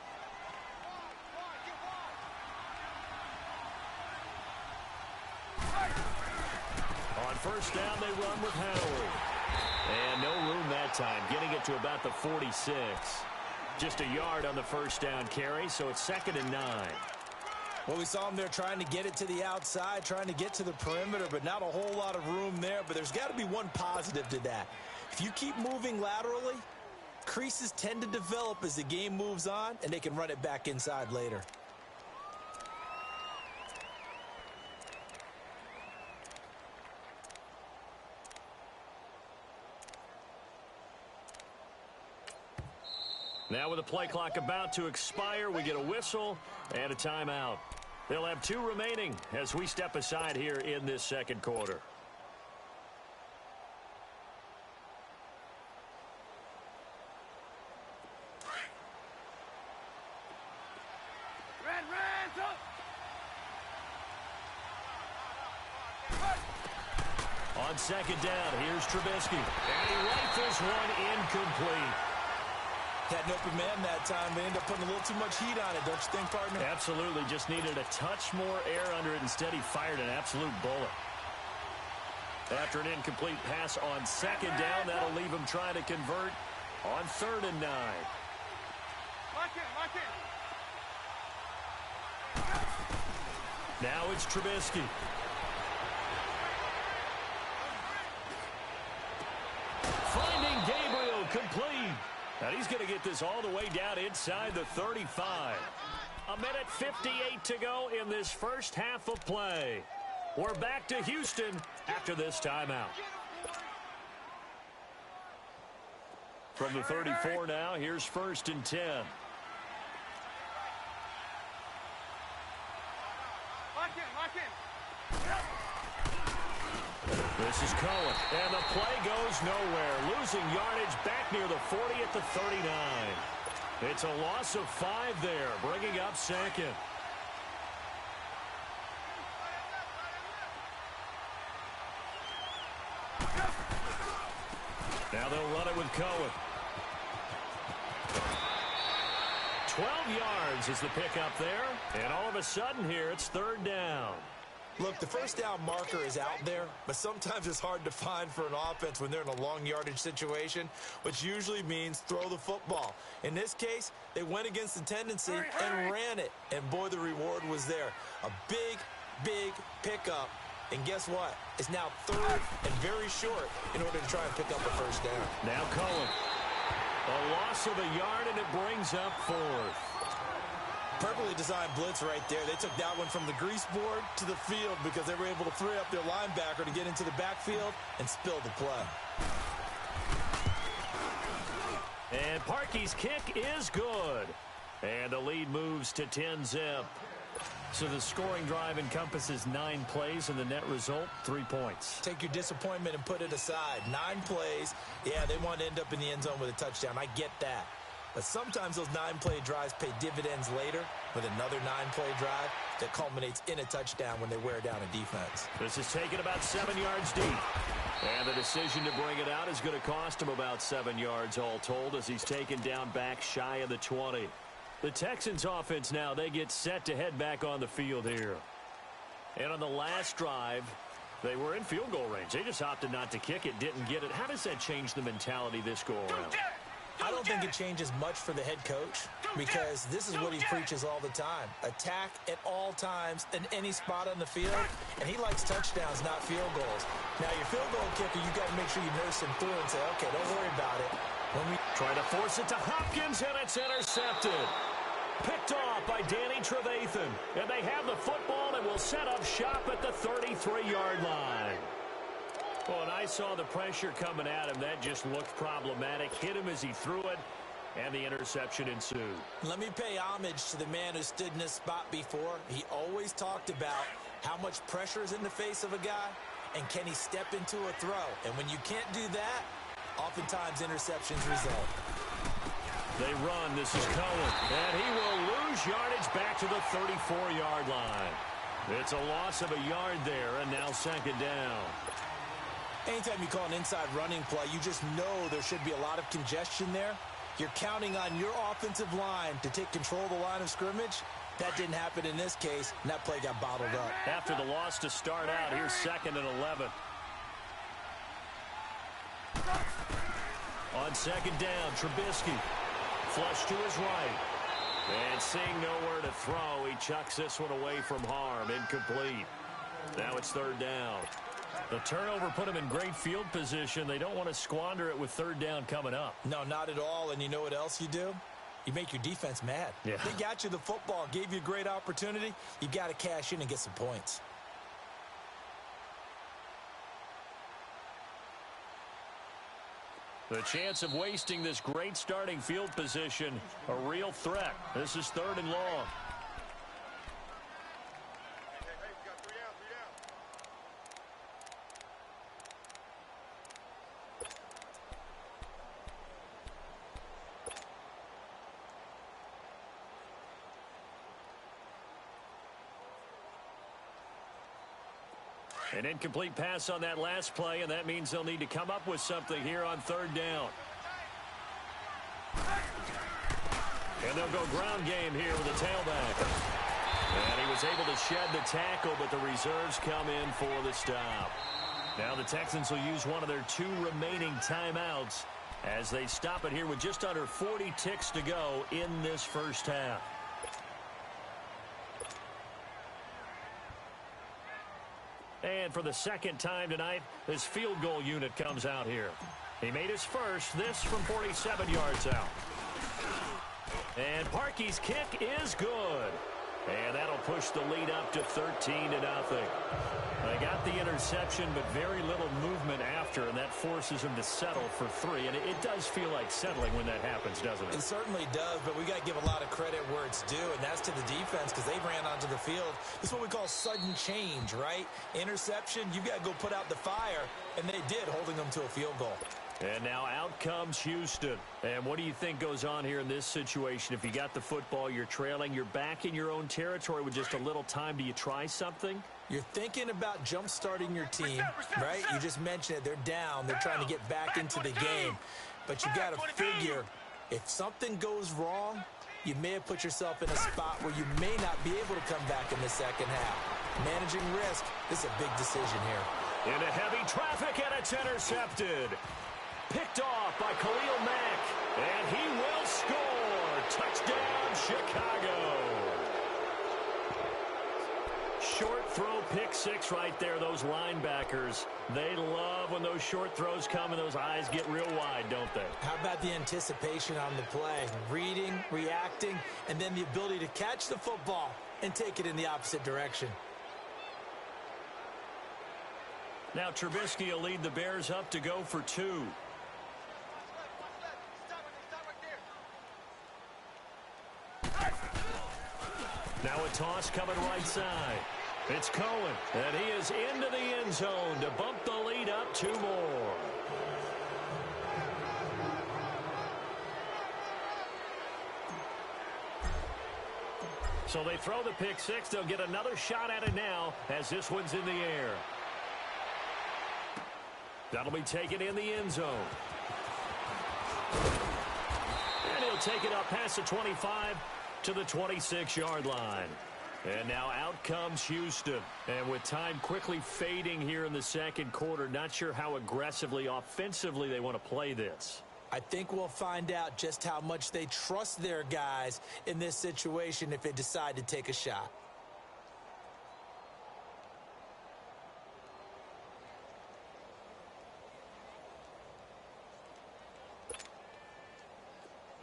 On first down, they run with Howard. And no room that time, getting it to about the 46. Just a yard on the first down carry, so it's 2nd and 9. Well, we saw him there trying to get it to the outside, trying to get to the perimeter, but not a whole lot of room there. But there's got to be one positive to that. If you keep moving laterally, creases tend to develop as the game moves on, and they can run it back inside later. Now with the play clock about to expire, we get a whistle and a timeout. They'll have 2 remaining as we step aside here in this second quarter. On second down, here's Trubisky. And he rifles one incomplete. Had an open man that time. They end up putting a little too much heat on it, don't you think, partner? Absolutely. Just needed a touch more air under it. Instead, he fired an absolute bullet. After an incomplete pass on second down, that'll leave him trying to convert on 3rd and 9. Lock it. Now it's Trubisky. Finding Gabriel, complete. And he's going to get this all the way down inside the 35. 1:58 to go in this first half of play. We're back to Houston after this timeout. From the 34 now, here's 1st and 10. Lock in. This is Cohen, and the play goes nowhere. Losing yardage back near the 40 at the 39. It's a loss of 5 there, bringing up 2nd. Now they'll run it with Cohen. 12 yards is the pickup there, and all of a sudden here it's 3rd down. Look, the first down marker is out there, but sometimes it's hard to find for an offense when they're in a long yardage situation, which usually means throw the football. In this case, they went against the tendency and ran it, and boy, the reward was there. A big pickup, and guess what? It's now 3rd and very short in order to try and pick up a first down. Now Cohen. A loss of a yard, and it brings up 4th. Perfectly designed blitz right there. They took that one from the grease board to the field because they were able to free up their linebacker to get into the backfield and spill the play. And Parkey's kick is good. And the lead moves to 10-zip. So the scoring drive encompasses 9 plays, and the net result, 3 points. Take your disappointment and put it aside. 9 plays. Yeah, they want to end up in the end zone with a touchdown. I get that. But sometimes those 9-play drives pay dividends later with another 9-play drive that culminates in a touchdown when they wear down a defense. This is taken about 7 yards deep. And the decision to bring it out is going to cost him about 7 yards all told as he's taken down back shy of the 20. The Texans offense now, they get set to head back on the field here. And on the last drive, they were in field goal range. They just opted not to kick it, didn't get it. How does that change the mentality this go around? I don't think it changes much for the head coach because this is what he preaches all the time. Attack at all times in any spot on the field, and he likes touchdowns, not field goals. Now, your field goal kicker, you got to make sure you nurse him through and say, okay, don't worry about it. When we try to force it to Hopkins, and it's intercepted. Picked off by Danny Trevathan. And they have the football and will set up shop at the 33-yard line. Well, and I saw the pressure coming at him. That just looked problematic. Hit him as he threw it, and the interception ensued. Let me pay homage to the man who stood in this spot before. He always talked about how much pressure is in the face of a guy, and can he step into a throw. And when you can't do that, oftentimes interceptions result. They run. This is Cohen, and he will lose yardage back to the 34-yard line. It's a loss of a yard there, and now second down. Anytime you call an inside running play, you just know there should be a lot of congestion there. You're counting on your offensive line to take control of the line of scrimmage. That didn't happen in this case, and that play got bottled up. After the loss to start out, here's 2nd and 11. On 2nd down, Trubisky. Flush to his right. And seeing nowhere to throw, he chucks this one away from harm. Incomplete. Now it's 3rd down. The turnover put him in great field position. They don't want to squander it with 3rd down coming up. No, not at all. And you know what else you do? You make your defense mad. Yeah. They got you the football, gave you a great opportunity. You got to cash in and get some points. The chance of wasting this great starting field position, a real threat. This is 3rd and long. An incomplete pass on that last play, and that means they'll need to come up with something here on 3rd down. And they'll go ground game here with a tailback. And he was able to shed the tackle, but the reserves come in for the stop. Now the Texans will use one of their 2 remaining timeouts as they stop it here with just under 40 ticks to go in this first half. And for the 2nd time tonight, this field goal unit comes out here. He made his first, this from 47 yards out. And Parkey's kick is good. And that'll push the lead up to 13-0. They got the interception, but very little movement after, and that forces him to settle for 3. And it does feel like settling when that happens, doesn't it? It certainly does, but we got to give a lot of credit where it's due, and that's to the defense because they ran onto the field. This is what we call sudden change, right? Interception, you've got to go put out the fire, and they did, holding them to a field goal. And now out comes Houston. And what do you think goes on here in this situation? If you got the football, you're trailing, you're back in your own territory with just a little time. Do you try something? You're thinking about jump-starting your team, right? You just mentioned it. They're down. They're trying to get back into the game. But you got to figure if something goes wrong, you may have put yourself in a spot where you may not be able to come back in the second half. Managing risk, this is a big decision here. Into heavy traffic, and it's intercepted. Picked off by Khalil Mack, and he will score. Touchdown, Chicago. Short throw, pick 6 right there. Those linebackers, they love when those short throws come and those eyes get real wide, don't they? How about the anticipation on the play? Reading, reacting, and then the ability to catch the football and take it in the opposite direction. Now Trubisky will lead the Bears up to go for 2. Now a toss coming right side. It's Cohen, and he is into the end zone to bump the lead up 2 more. So they throw the pick 6. They'll get another shot at it now as this one's in the air. That'll be taken in the end zone. And he'll take it up past the 25 to the 26-yard line. And now out comes Houston. And with time quickly fading here in the second quarter, not sure how aggressively, offensively they want to play this. I think we'll find out just how much they trust their guys in this situation if they decide to take a shot.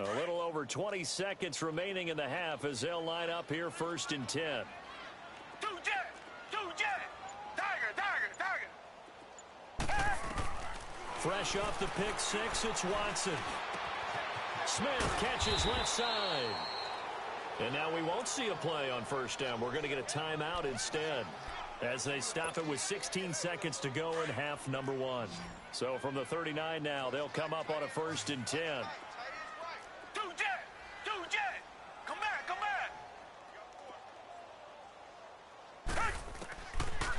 A little over 20 seconds remaining in the half as they'll line up here 1st and 10. Fresh off the pick six, it's Watson. Smith catches left side. And now we won't see a play on 1st down. We're going to get a timeout instead as they stop it with 16 seconds to go in half number 1. So from the 39 now, they'll come up on a 1st and 10.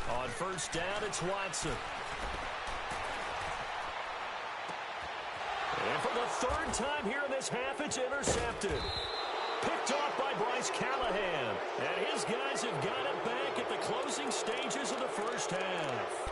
On 1st down, it's Watson. And for the 3rd time here in this half, it's intercepted. Picked off by Bryce Callahan. And his guys have got it back at the closing stages of the 1st half.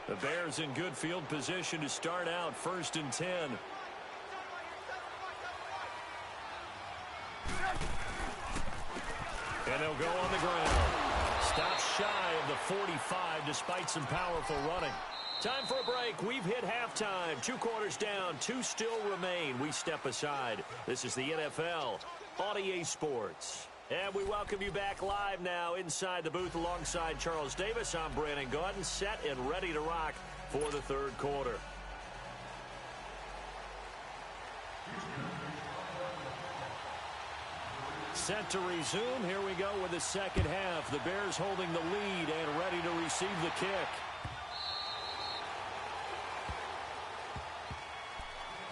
The Bears in good field position to start out 1st and 10. And they'll go on the ground. Stop shy of the 45 despite some powerful running. Time for a break. We've hit halftime. 2 quarters down. 2 still remain. We step aside. This is the NFL on EA Sports. And we welcome you back live now inside the booth alongside Charles Davis. I'm Brandon Gaudin, set and ready to rock for the 3rd quarter. Set to resume. Here we go with the 2nd half. The Bears holding the lead and ready to receive the kick.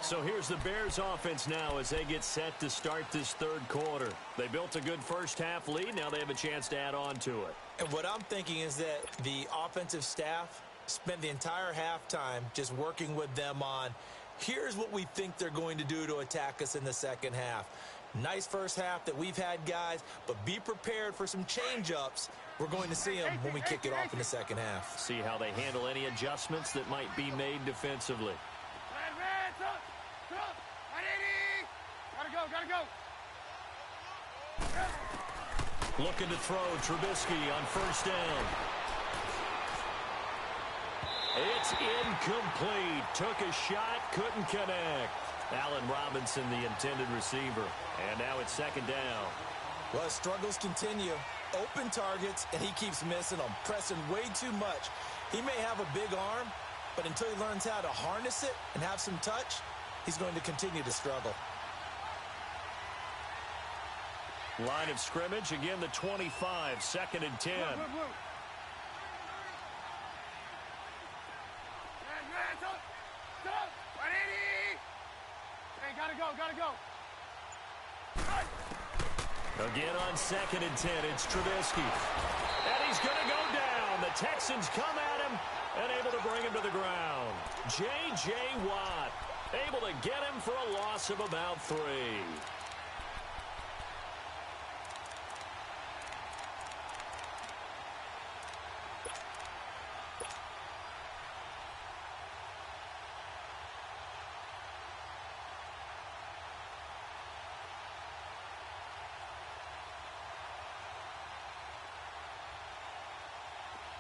So here's the Bears offense now as they get set to start this 3rd quarter. They built a good 1st half lead. Now they have a chance to add on to it. And what I'm thinking is that the offensive staff spent the entire halftime just working with them on, here's what we think they're going to do to attack us in the 2nd half. Nice 1st half that we've had, guys, but be prepared for some change-ups. We're going to see them when we kick it off in the 2nd half. See how they handle any adjustments that might be made defensively. Gotta go. Looking to throw Trubisky on 1st down. It's incomplete. Took a shot, couldn't connect. Allen Robinson, the intended receiver. And now it's 2nd down. Well, struggles continue. Open targets, and he keeps missing them, pressing way too much. He may have a big arm, but until he learns how to harness it and have some touch, he's going to continue to struggle. Line of scrimmage, again the 25, 2nd and 10. Gotta go. Again on 2nd and 10, it's Trubisky. And he's going to go down. The Texans come at him and able to bring him to the ground. J.J. Watt able to get him for a loss of about 3.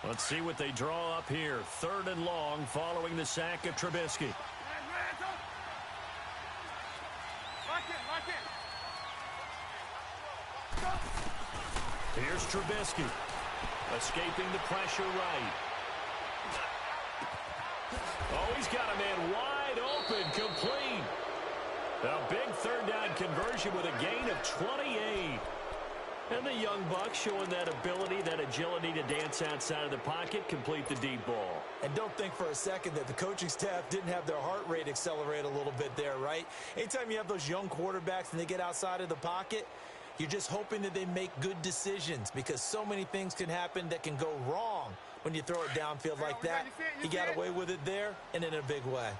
Let's see what they draw up here. 3rd and long following the sack of Trubisky. Here's Trubisky. Escaping the pressure right. Oh, he's got a man wide open, complete. A big 3rd down conversion with a gain of 28. And the young buck showing that ability, that agility to dance outside of the pocket, complete the deep ball. And don't think for a second that the coaching staff didn't have their heart rate accelerate a little bit there, right? Anytime you have those young quarterbacks and they get outside of the pocket, you're just hoping that they make good decisions because so many things can happen that can go wrong when you throw it downfield like that. He got away with it there and in a big way.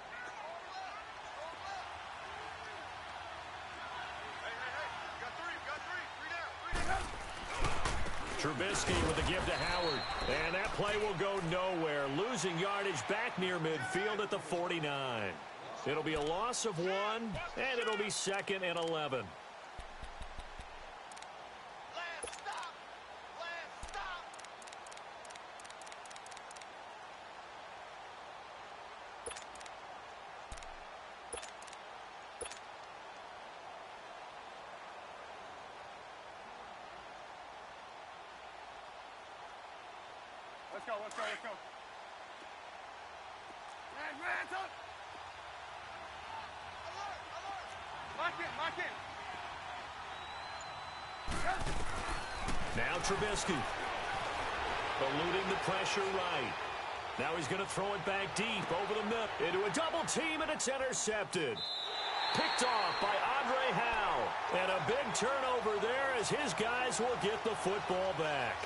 Trubisky with the give to Howard. And that play will go nowhere. Losing yardage back near midfield at the 49. It'll be a loss of 1, and it'll be 2nd and 11. Let's go. Hands up. Lock in. Now Trubisky. Eluding the pressure right. Now he's going to throw it back deep over the middle into a double team, and it's intercepted. Picked off by Andre Howe. And a big turnover there as his guys will get the football back.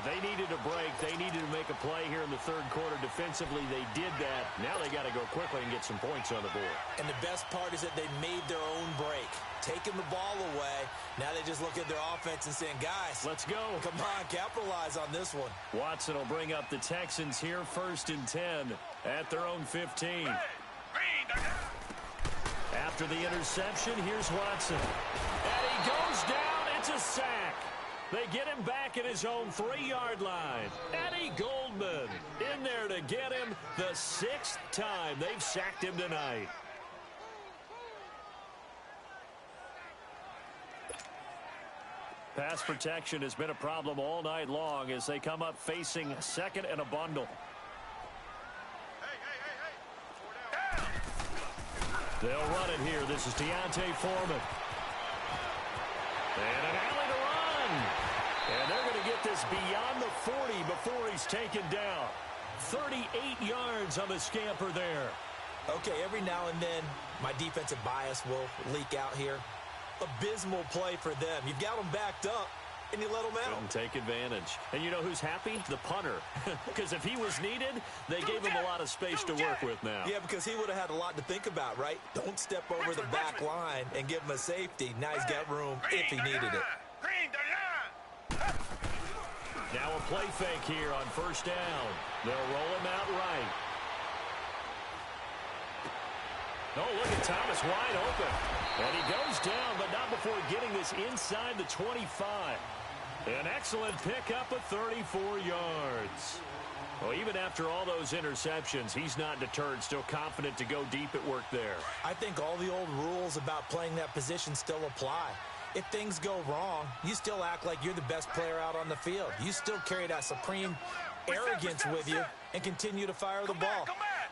They needed a break. They needed to make a play here in the third quarter. Defensively, they did that. Now they got to go quickly and get some points on the board. And the best part is that they made their own break. Taking the ball away. Now they just look at their offense and saying, guys, let's go. Come on, capitalize on this one. Watson will bring up the Texans here 1st and 10 at their own 15. After the interception, here's Watson. And he goes down. It's a sack. They get him back at his own 3-yard line. Eddie Goldman in there to get him the 6th time they've sacked him tonight. Pass protection has been a problem all night long as they come up facing 2nd and a bundle. They'll run it here. This is Deontay Foreman. And an alley to run. And they're going to get this beyond the 40 before he's taken down. 38 yards on the scamper there. Okay, every now and then, my defensive bias will leak out here. Abysmal play for them. You've got them backed up, and you let them out. Couldn't take advantage. And you know who's happy? The punter. Because if he was needed, they gave him a lot of space to work with now. Yeah, because he would have had a lot to think about, right? Don't step over the back line and give him a safety. Now he's got room if he needed it. Now a play fake here on 1st down. They'll roll him out right. Oh, look at Thomas wide open. And he goes down, but not before getting this inside the 25. An excellent pickup of 34 yards. Well, even after all those interceptions, he's not deterred, still confident to go deep at work there. I think all the old rules about playing that position still apply. If things go wrong, you still act like you're the best player out on the field. You still carry that supreme arrogance with you and continue to fire the ball.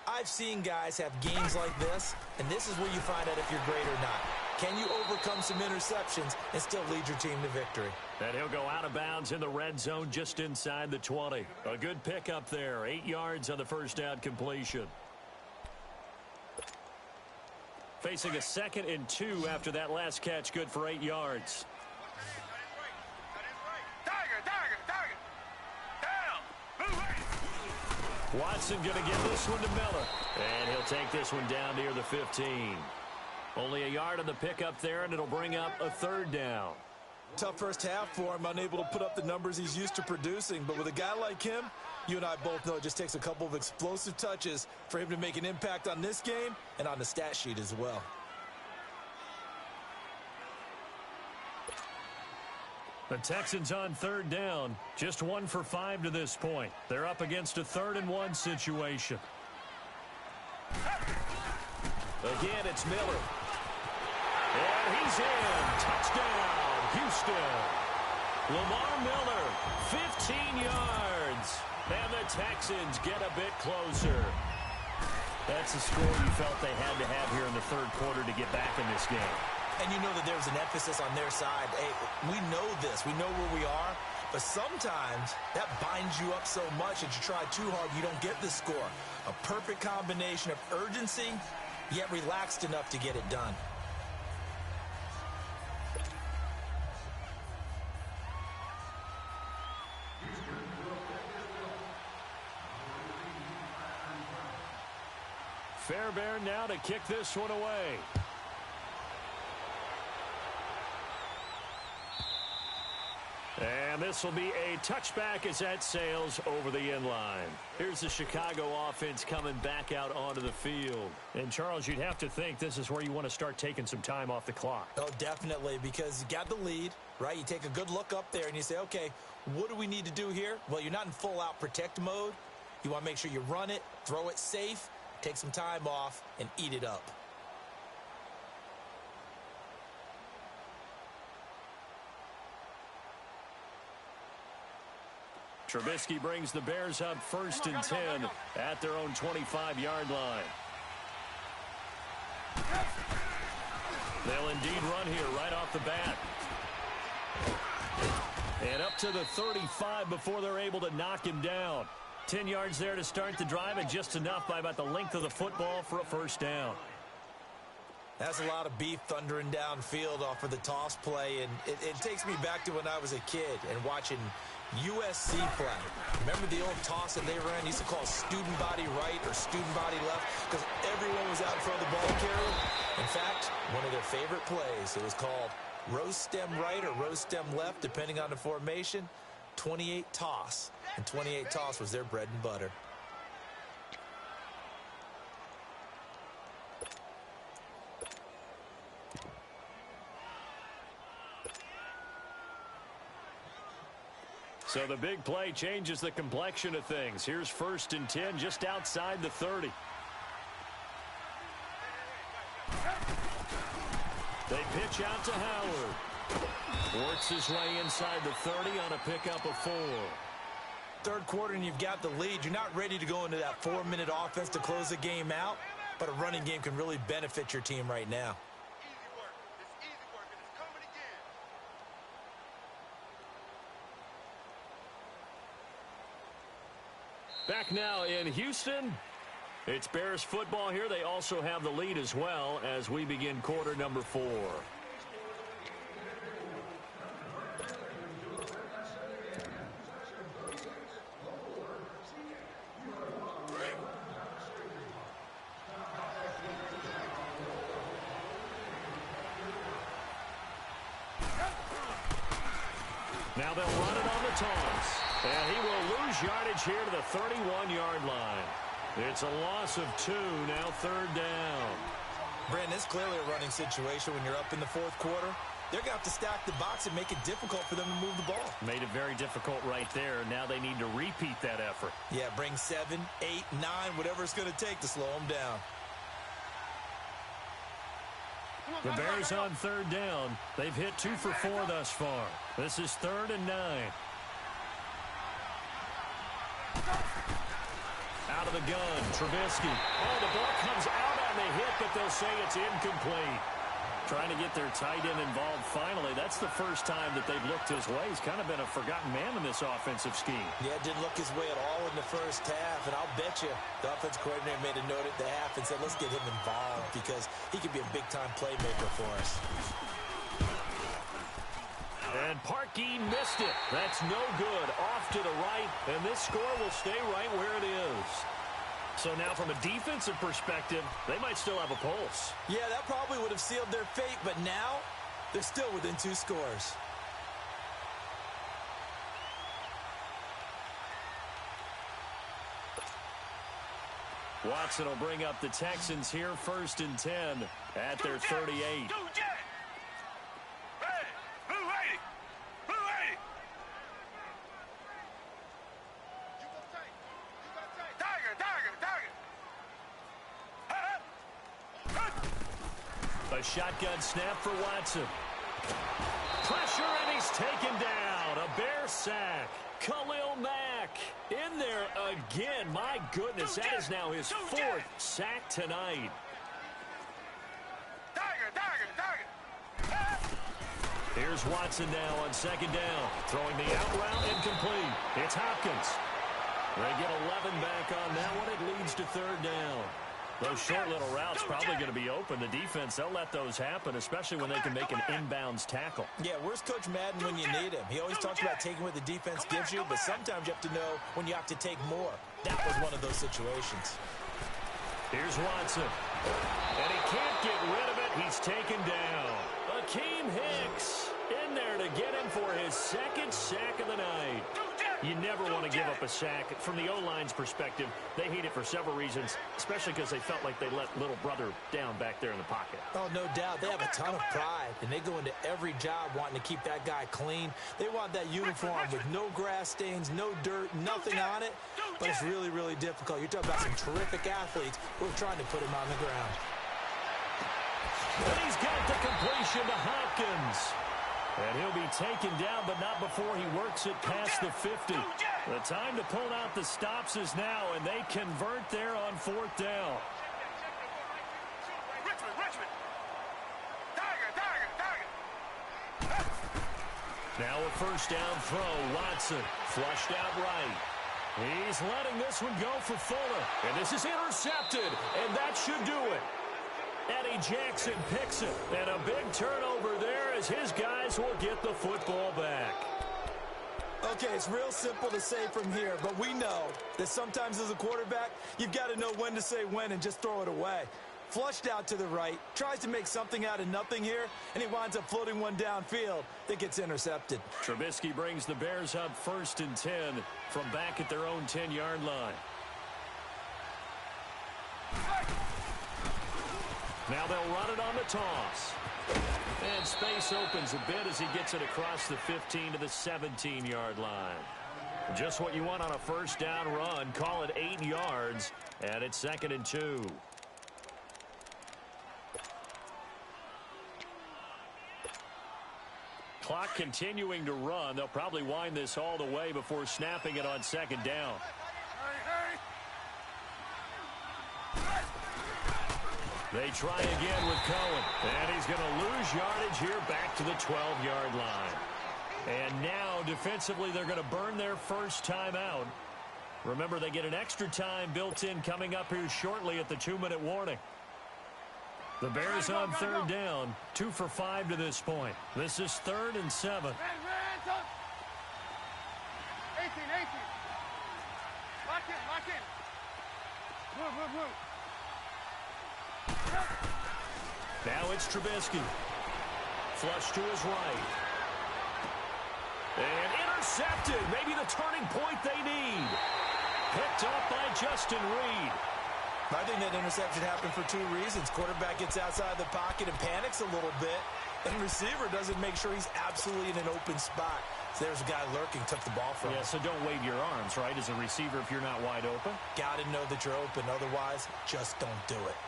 I've seen guys have games like this, and this is where you find out if you're great or not. Can you overcome some interceptions and still lead your team to victory? And he'll go out of bounds in the red zone just inside the 20. A good pickup there, 8 yards on the 1st down completion. Facing a 2nd and 2 after that last catch, good for 8 yards. Watson going to give this one to Miller. And he'll take this one down near the 15. Only a yard on the pickup there, and it'll bring up a 3rd down. Tough first half for him, unable to put up the numbers he's used to producing. But with a guy like him, you and I both know it just takes a couple of explosive touches for him to make an impact on this game and on the stat sheet as well. The Texans on 3rd down, just 1 for 5 to this point. They're up against a 3rd and 1 situation. Again, it's Miller. And he's in. Touchdown, Houston. Lamar Miller, 15 yards. And the Texans get a bit closer. That's the score you felt they had to have here in the 3rd quarter to get back in this game. And you know that there's an emphasis on their side. Hey, we know this. We know where we are. But sometimes that binds you up so much that you try too hard, you don't get the score. A perfect combination of urgency, yet relaxed enough to get it done. Fairbairn now to kick this one away. And this will be a touchback as that sails over the end line. Here's the Chicago offense coming back out onto the field. And, Charles, you'd have to think this is where you want to start taking some time off the clock. Oh, definitely, because you got the lead, right? You take a good look up there and you say, okay, what do we need to do here? Well, you're not in full-out protect mode. You want to make sure you run it, throw it safe, take some time off, and eat it up. Trubisky brings the Bears up 1st and 10 at their own 25-yard line. They'll indeed run here right off the bat. And up to the 35 before they're able to knock him down. 10 yards there to start the drive, and just enough by about the length of the football for a first down. That's a lot of beef thundering downfield off of the toss play, and it takes me back to when I was a kid and watching USC play. Remember the old toss that they ran? Used to call student body right or student body left because everyone was out in front of the ball carrier. In fact, one of their favorite plays, it was called rose stem right or rose stem left, depending on the formation. 28 toss, and 28 toss was their bread and butter. So the big play changes the complexion of things. Here's 1st and 10 just outside the 30. They pitch out to Howard. Works his way inside the 30 on a pickup of 4. Third quarter and you've got the lead. You're not ready to go into that 4-minute offense to close the game out, but a running game can really benefit your team right now. Back now in Houston, it's Bears football here. They also have the lead as well as we begin quarter number 4. Now they'll run it on the toss. And he will lose yardage here to the 31-yard line. It's a loss of 2, now 3rd down. Brandon, it's clearly a running situation when you're up in the 4th quarter. They're going to have to stack the box and make it difficult for them to move the ball. Made it very difficult right there. Now they need to repeat that effort. Yeah, bring 7, 8, 9, whatever it's going to take to slow them down. The Bears on 3rd down. They've hit 2 for 4 thus far. This is 3rd and 9. Out of the gun, Trubisky. Oh, the ball comes out on the hit, but they'll say it's incomplete. Trying to get their tight end involved finally. That's the first time that they've looked his way. He's kind of been a forgotten man in this offensive scheme. Yeah, didn't look his way at all in the first half, and I'll bet you the offensive coordinator made a note at the half and said, let's get him involved because he could be a big-time playmaker for us. And Parkey missed it. That's no good. Off to the right, and this score will stay right where it is. So now from a defensive perspective, they might still have a pulse. Yeah, that probably would have sealed their fate, but now they're still within 2 scores. Watson will bring up the Texans here 1st and 10 at their 38. A shotgun snap for Watson. Pressure, and he's taken down. A Bear sack. Khalil Mack in there again. My goodness, that is now his 4th sack tonight. Here's Watson now on 2nd down. Throwing the out route, incomplete. It's Hopkins. They get 11 back on that one. It leads to 3rd down. Those short little routes probably going to be open. The defense, they'll let those happen, especially when they can make an inbounds tackle. Yeah, where's Coach Madden when you need him? He always talks about taking what the defense gives you, but sometimes you have to know when you have to take more. That was one of those situations. Here's Watson. And he can't get rid of it. He's taken down. Akeem Hicks. In there to get him for his second sack of the night. You never want to give up a sack. From the O-line's perspective, they hate it for several reasons, especially because they felt like they let little brother down back there in the pocket. Oh, no doubt. They have a ton of pride, and they go into every job wanting to keep that guy clean. They want that uniform with no grass stains, no dirt, nothing on it, but it's really, really difficult. You're talking about some terrific athletes who are trying to put him on the ground. And he's got the completion to Hopkins. And he'll be taken down, but not before he works it past the 50. The time to pull out the stops is now, and they convert there on 4th down. Richmond. Tiger. Now a first down throw. Watson flushed out right. He's letting this one go for Fuller. And this is intercepted, and that should do it. Eddie Jackson picks it, and a big turnover there as his guys will get the football back. Okay, it's real simple to say from here, but we know that sometimes as a quarterback, you've got to know when to say when and just throw it away. Flushed out to the right, tries to make something out of nothing here, and he winds up floating one downfield that gets intercepted. Trubisky brings the Bears up 1st and 10 from back at their own 10-yard line. Now they'll run it on the toss. And space opens a bit as he gets it across the 15 to the 17-yard line. Just what you want on a first down run. Call it 8 yards, and it's 2nd and 2. Clock continuing to run. They'll probably wind this all the way before snapping it on 2nd down. They try again with Cohen. And he's going to lose yardage here back to the 12-yard line. And now, defensively, they're going to burn their first time out. Remember, they get an extra time built in coming up here shortly at the 2-minute warning. The Bears on 3rd down, 2 for 5 to this point. This is 3rd and 7. 18. Lock in. Move. Now it's Trubisky. Flush to his right. And intercepted. Maybe the turning point they need. Picked up by Justin Reed. I think that interception happened for 2 reasons. Quarterback gets outside the pocket and panics a little bit. And receiver doesn't make sure he's absolutely in an open spot. So there's a guy lurking, took the ball from him. Yeah, so don't wave your arms, right, as a receiver if you're not wide open. Got to know that you're open. Otherwise, just don't do it.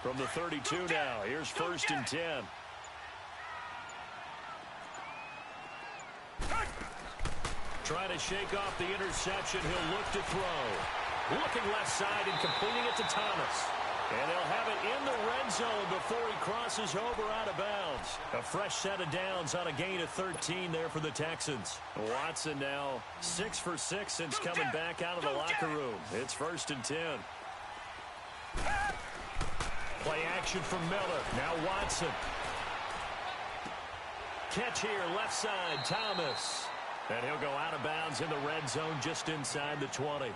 From the 32 now, here's 1st and 10. Trying to shake off the interception. He'll look to throw. Looking left side and completing it to Thomas. And they'll have it in the red zone before he crosses over out of bounds. A fresh set of downs on a gain of 13 there for the Texans. Watson now 6 for 6 since coming back out of the locker room. It's 1st and 10. Play action from Miller. Now Watson. Catch here, left side, Thomas. And he'll go out of bounds in the red zone just inside the 20.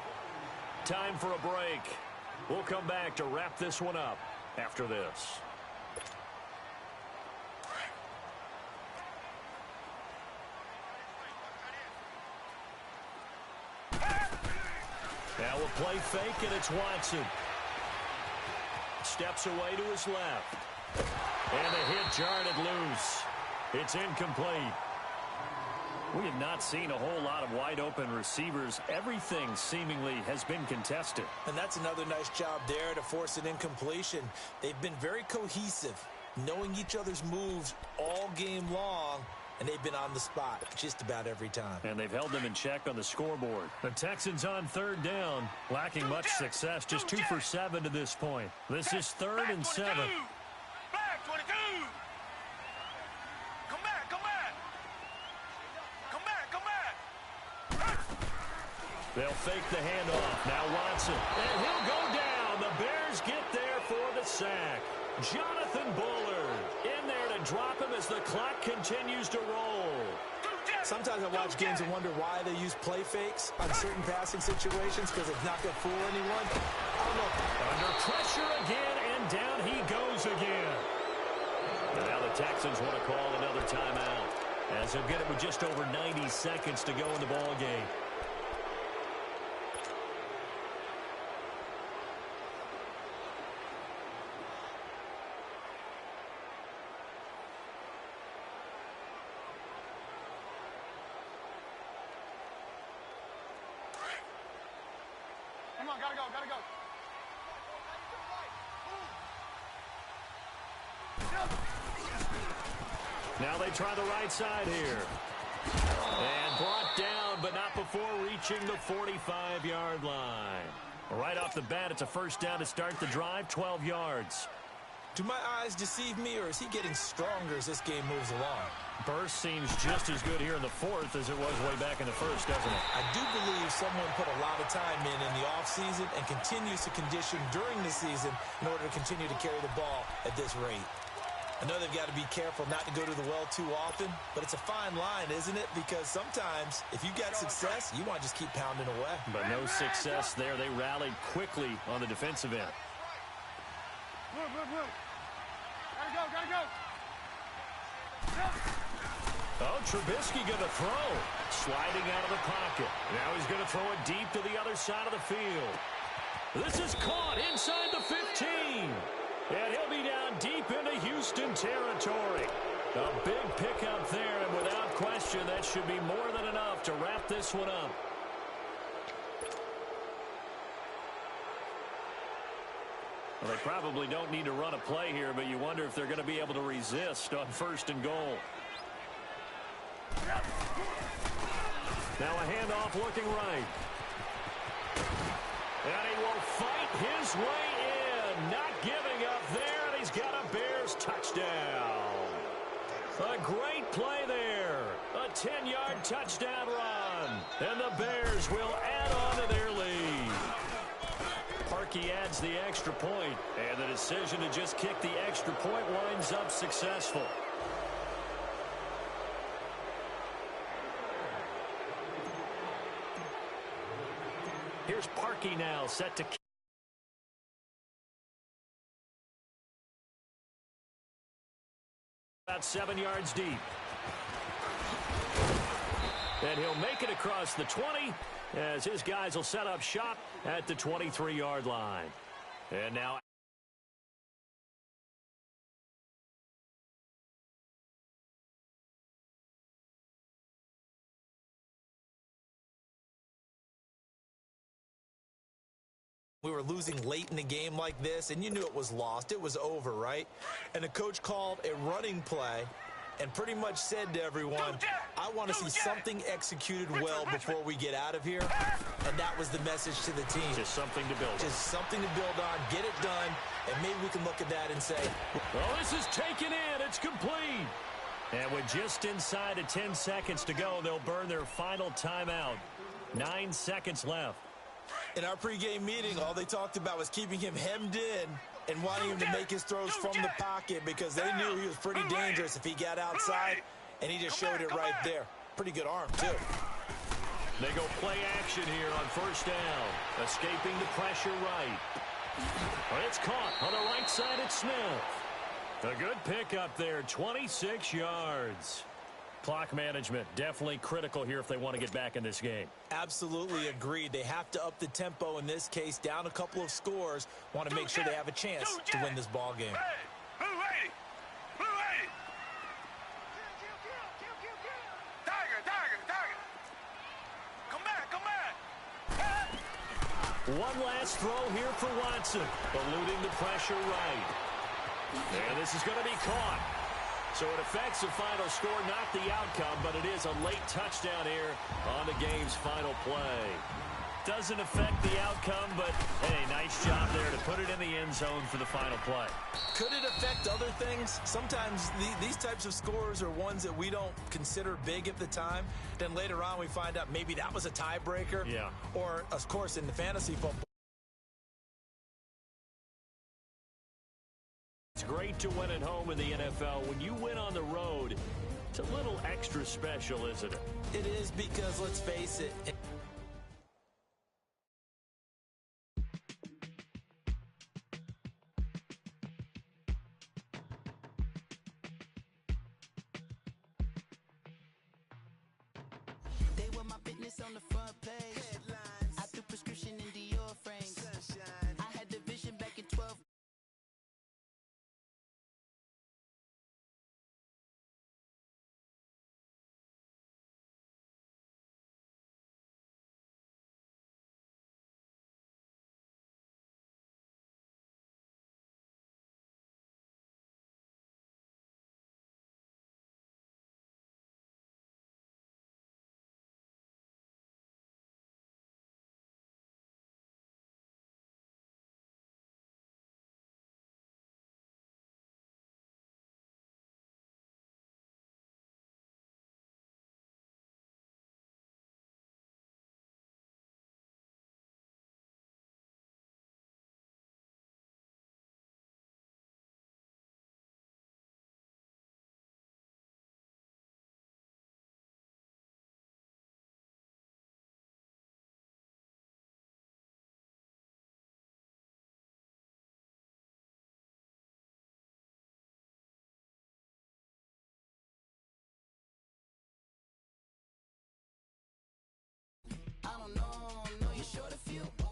Time for a break. We'll come back to wrap this one up after this. Now a play fake, and it's Watson. Steps away to his left. And a hit jarred loose. It's incomplete. We have not seen a whole lot of wide-open receivers. Everything seemingly has been contested. And that's another nice job there to force an incompletion. They've been very cohesive, knowing each other's moves all game long, and they've been on the spot just about every time. And they've held them in check on the scoreboard. The Texans on 3rd down, lacking much success, just 2 for 7 to this point. This is 3rd and 7. Back 22. Come back. They'll fake the handoff. Now Watson. And he'll go down. The Bears get there for the sack. Jonathan Bullard in there to drop him as the clock continues to roll. Sometimes I watch games and wonder why they use play fakes on certain passing situations because it's not going to fool anyone. I don't know. Under pressure again, and down he goes again. And now the Texans want to call another timeout as they'll get it with just over 90 seconds to go in the ball game. Come on, gotta go, gotta go. Now they try the right side here. And brought down, but not before reaching the 45-yard line. Right off the bat, it's a first down to start the drive, 12 yards. Do my eyes deceive me, or is he getting stronger as this game moves along? Burst seems just as good here in the fourth as it was way back in the first, doesn't it? I do believe someone put a lot of time in the offseason and continues to condition during the season in order to continue to carry the ball at this rate. I know they've got to be careful not to go to the well too often, but it's a fine line, isn't it? Because sometimes, if you get success, you want to just keep pounding away. But no success there. They rallied quickly on the defensive end. Move, move, move. Gotta go, gotta go. Oh, Trubisky going to throw. Sliding out of the pocket. Now he's going to throw it deep to the other side of the field. This is caught inside the 15. And he'll be down deep into Houston territory. A big pickup there, and without question, that should be more than enough to wrap this one up. Well, they probably don't need to run a play here, but you wonder if they're going to be able to resist on first and goal. Now a handoff looking right. And he will fight his way in. Not giving up there, and he's got a Bears touchdown. A great play there. A 10-yard touchdown run. And the Bears will add on to their lead. Parkey adds the extra point, and the decision to just kick the extra point winds up successful. Here's Parkey now, set to kick. About 7 yards deep. And he'll make it across the 20 as his guys will set up shop at the 23-yard line. And now we were losing late in the game like this, and you knew it was lost. It was over, right? And the coach called a running play and pretty much said to everyone, I want to see something executed well before we get out of here. And that was the message to the team. Just something to build on. Just something to build on, get it done, and maybe we can look at that and say, well, this is taken in. It's complete. And with just inside of 10 seconds to go, they'll burn their final timeout. 9 seconds left. In our pregame meeting, all they talked about was keeping him hemmed in and wanting him to make his throws from the pocket because they knew he was pretty dangerous if he got outside, and he just showed it right there. Pretty good arm, too. They go play action here on first down. Escaping the pressure right. It's caught on the right side at Smith. A good pickup there, 26 yards. Clock management, definitely critical here if they want to get back in this game. Absolutely agreed. They have to up the tempo in this case, down a couple of scores. Want to make sure they have a chance to win this ball game. One last throw here for Watson, eluding the pressure right. And this is going to be caught. So it affects the final score, not the outcome, but it is a late touchdown here on the game's final play. Doesn't affect the outcome, but, hey, nice job there to put it in the end zone for the final play. Could it affect other things? Sometimes these types of scores are ones that we don't consider big at the time. Then later on we find out maybe that was a tiebreaker. Yeah. Or, of course, in the fantasy football. great to win at home in the NFL. When you win on the road, it's a little extra special, isn't it? It is, because let's face it. They were my business on the front page. Headlines. I threw prescription in Dior frames. Sunshine. I had the vision back in 12. I don't know, you're short a few.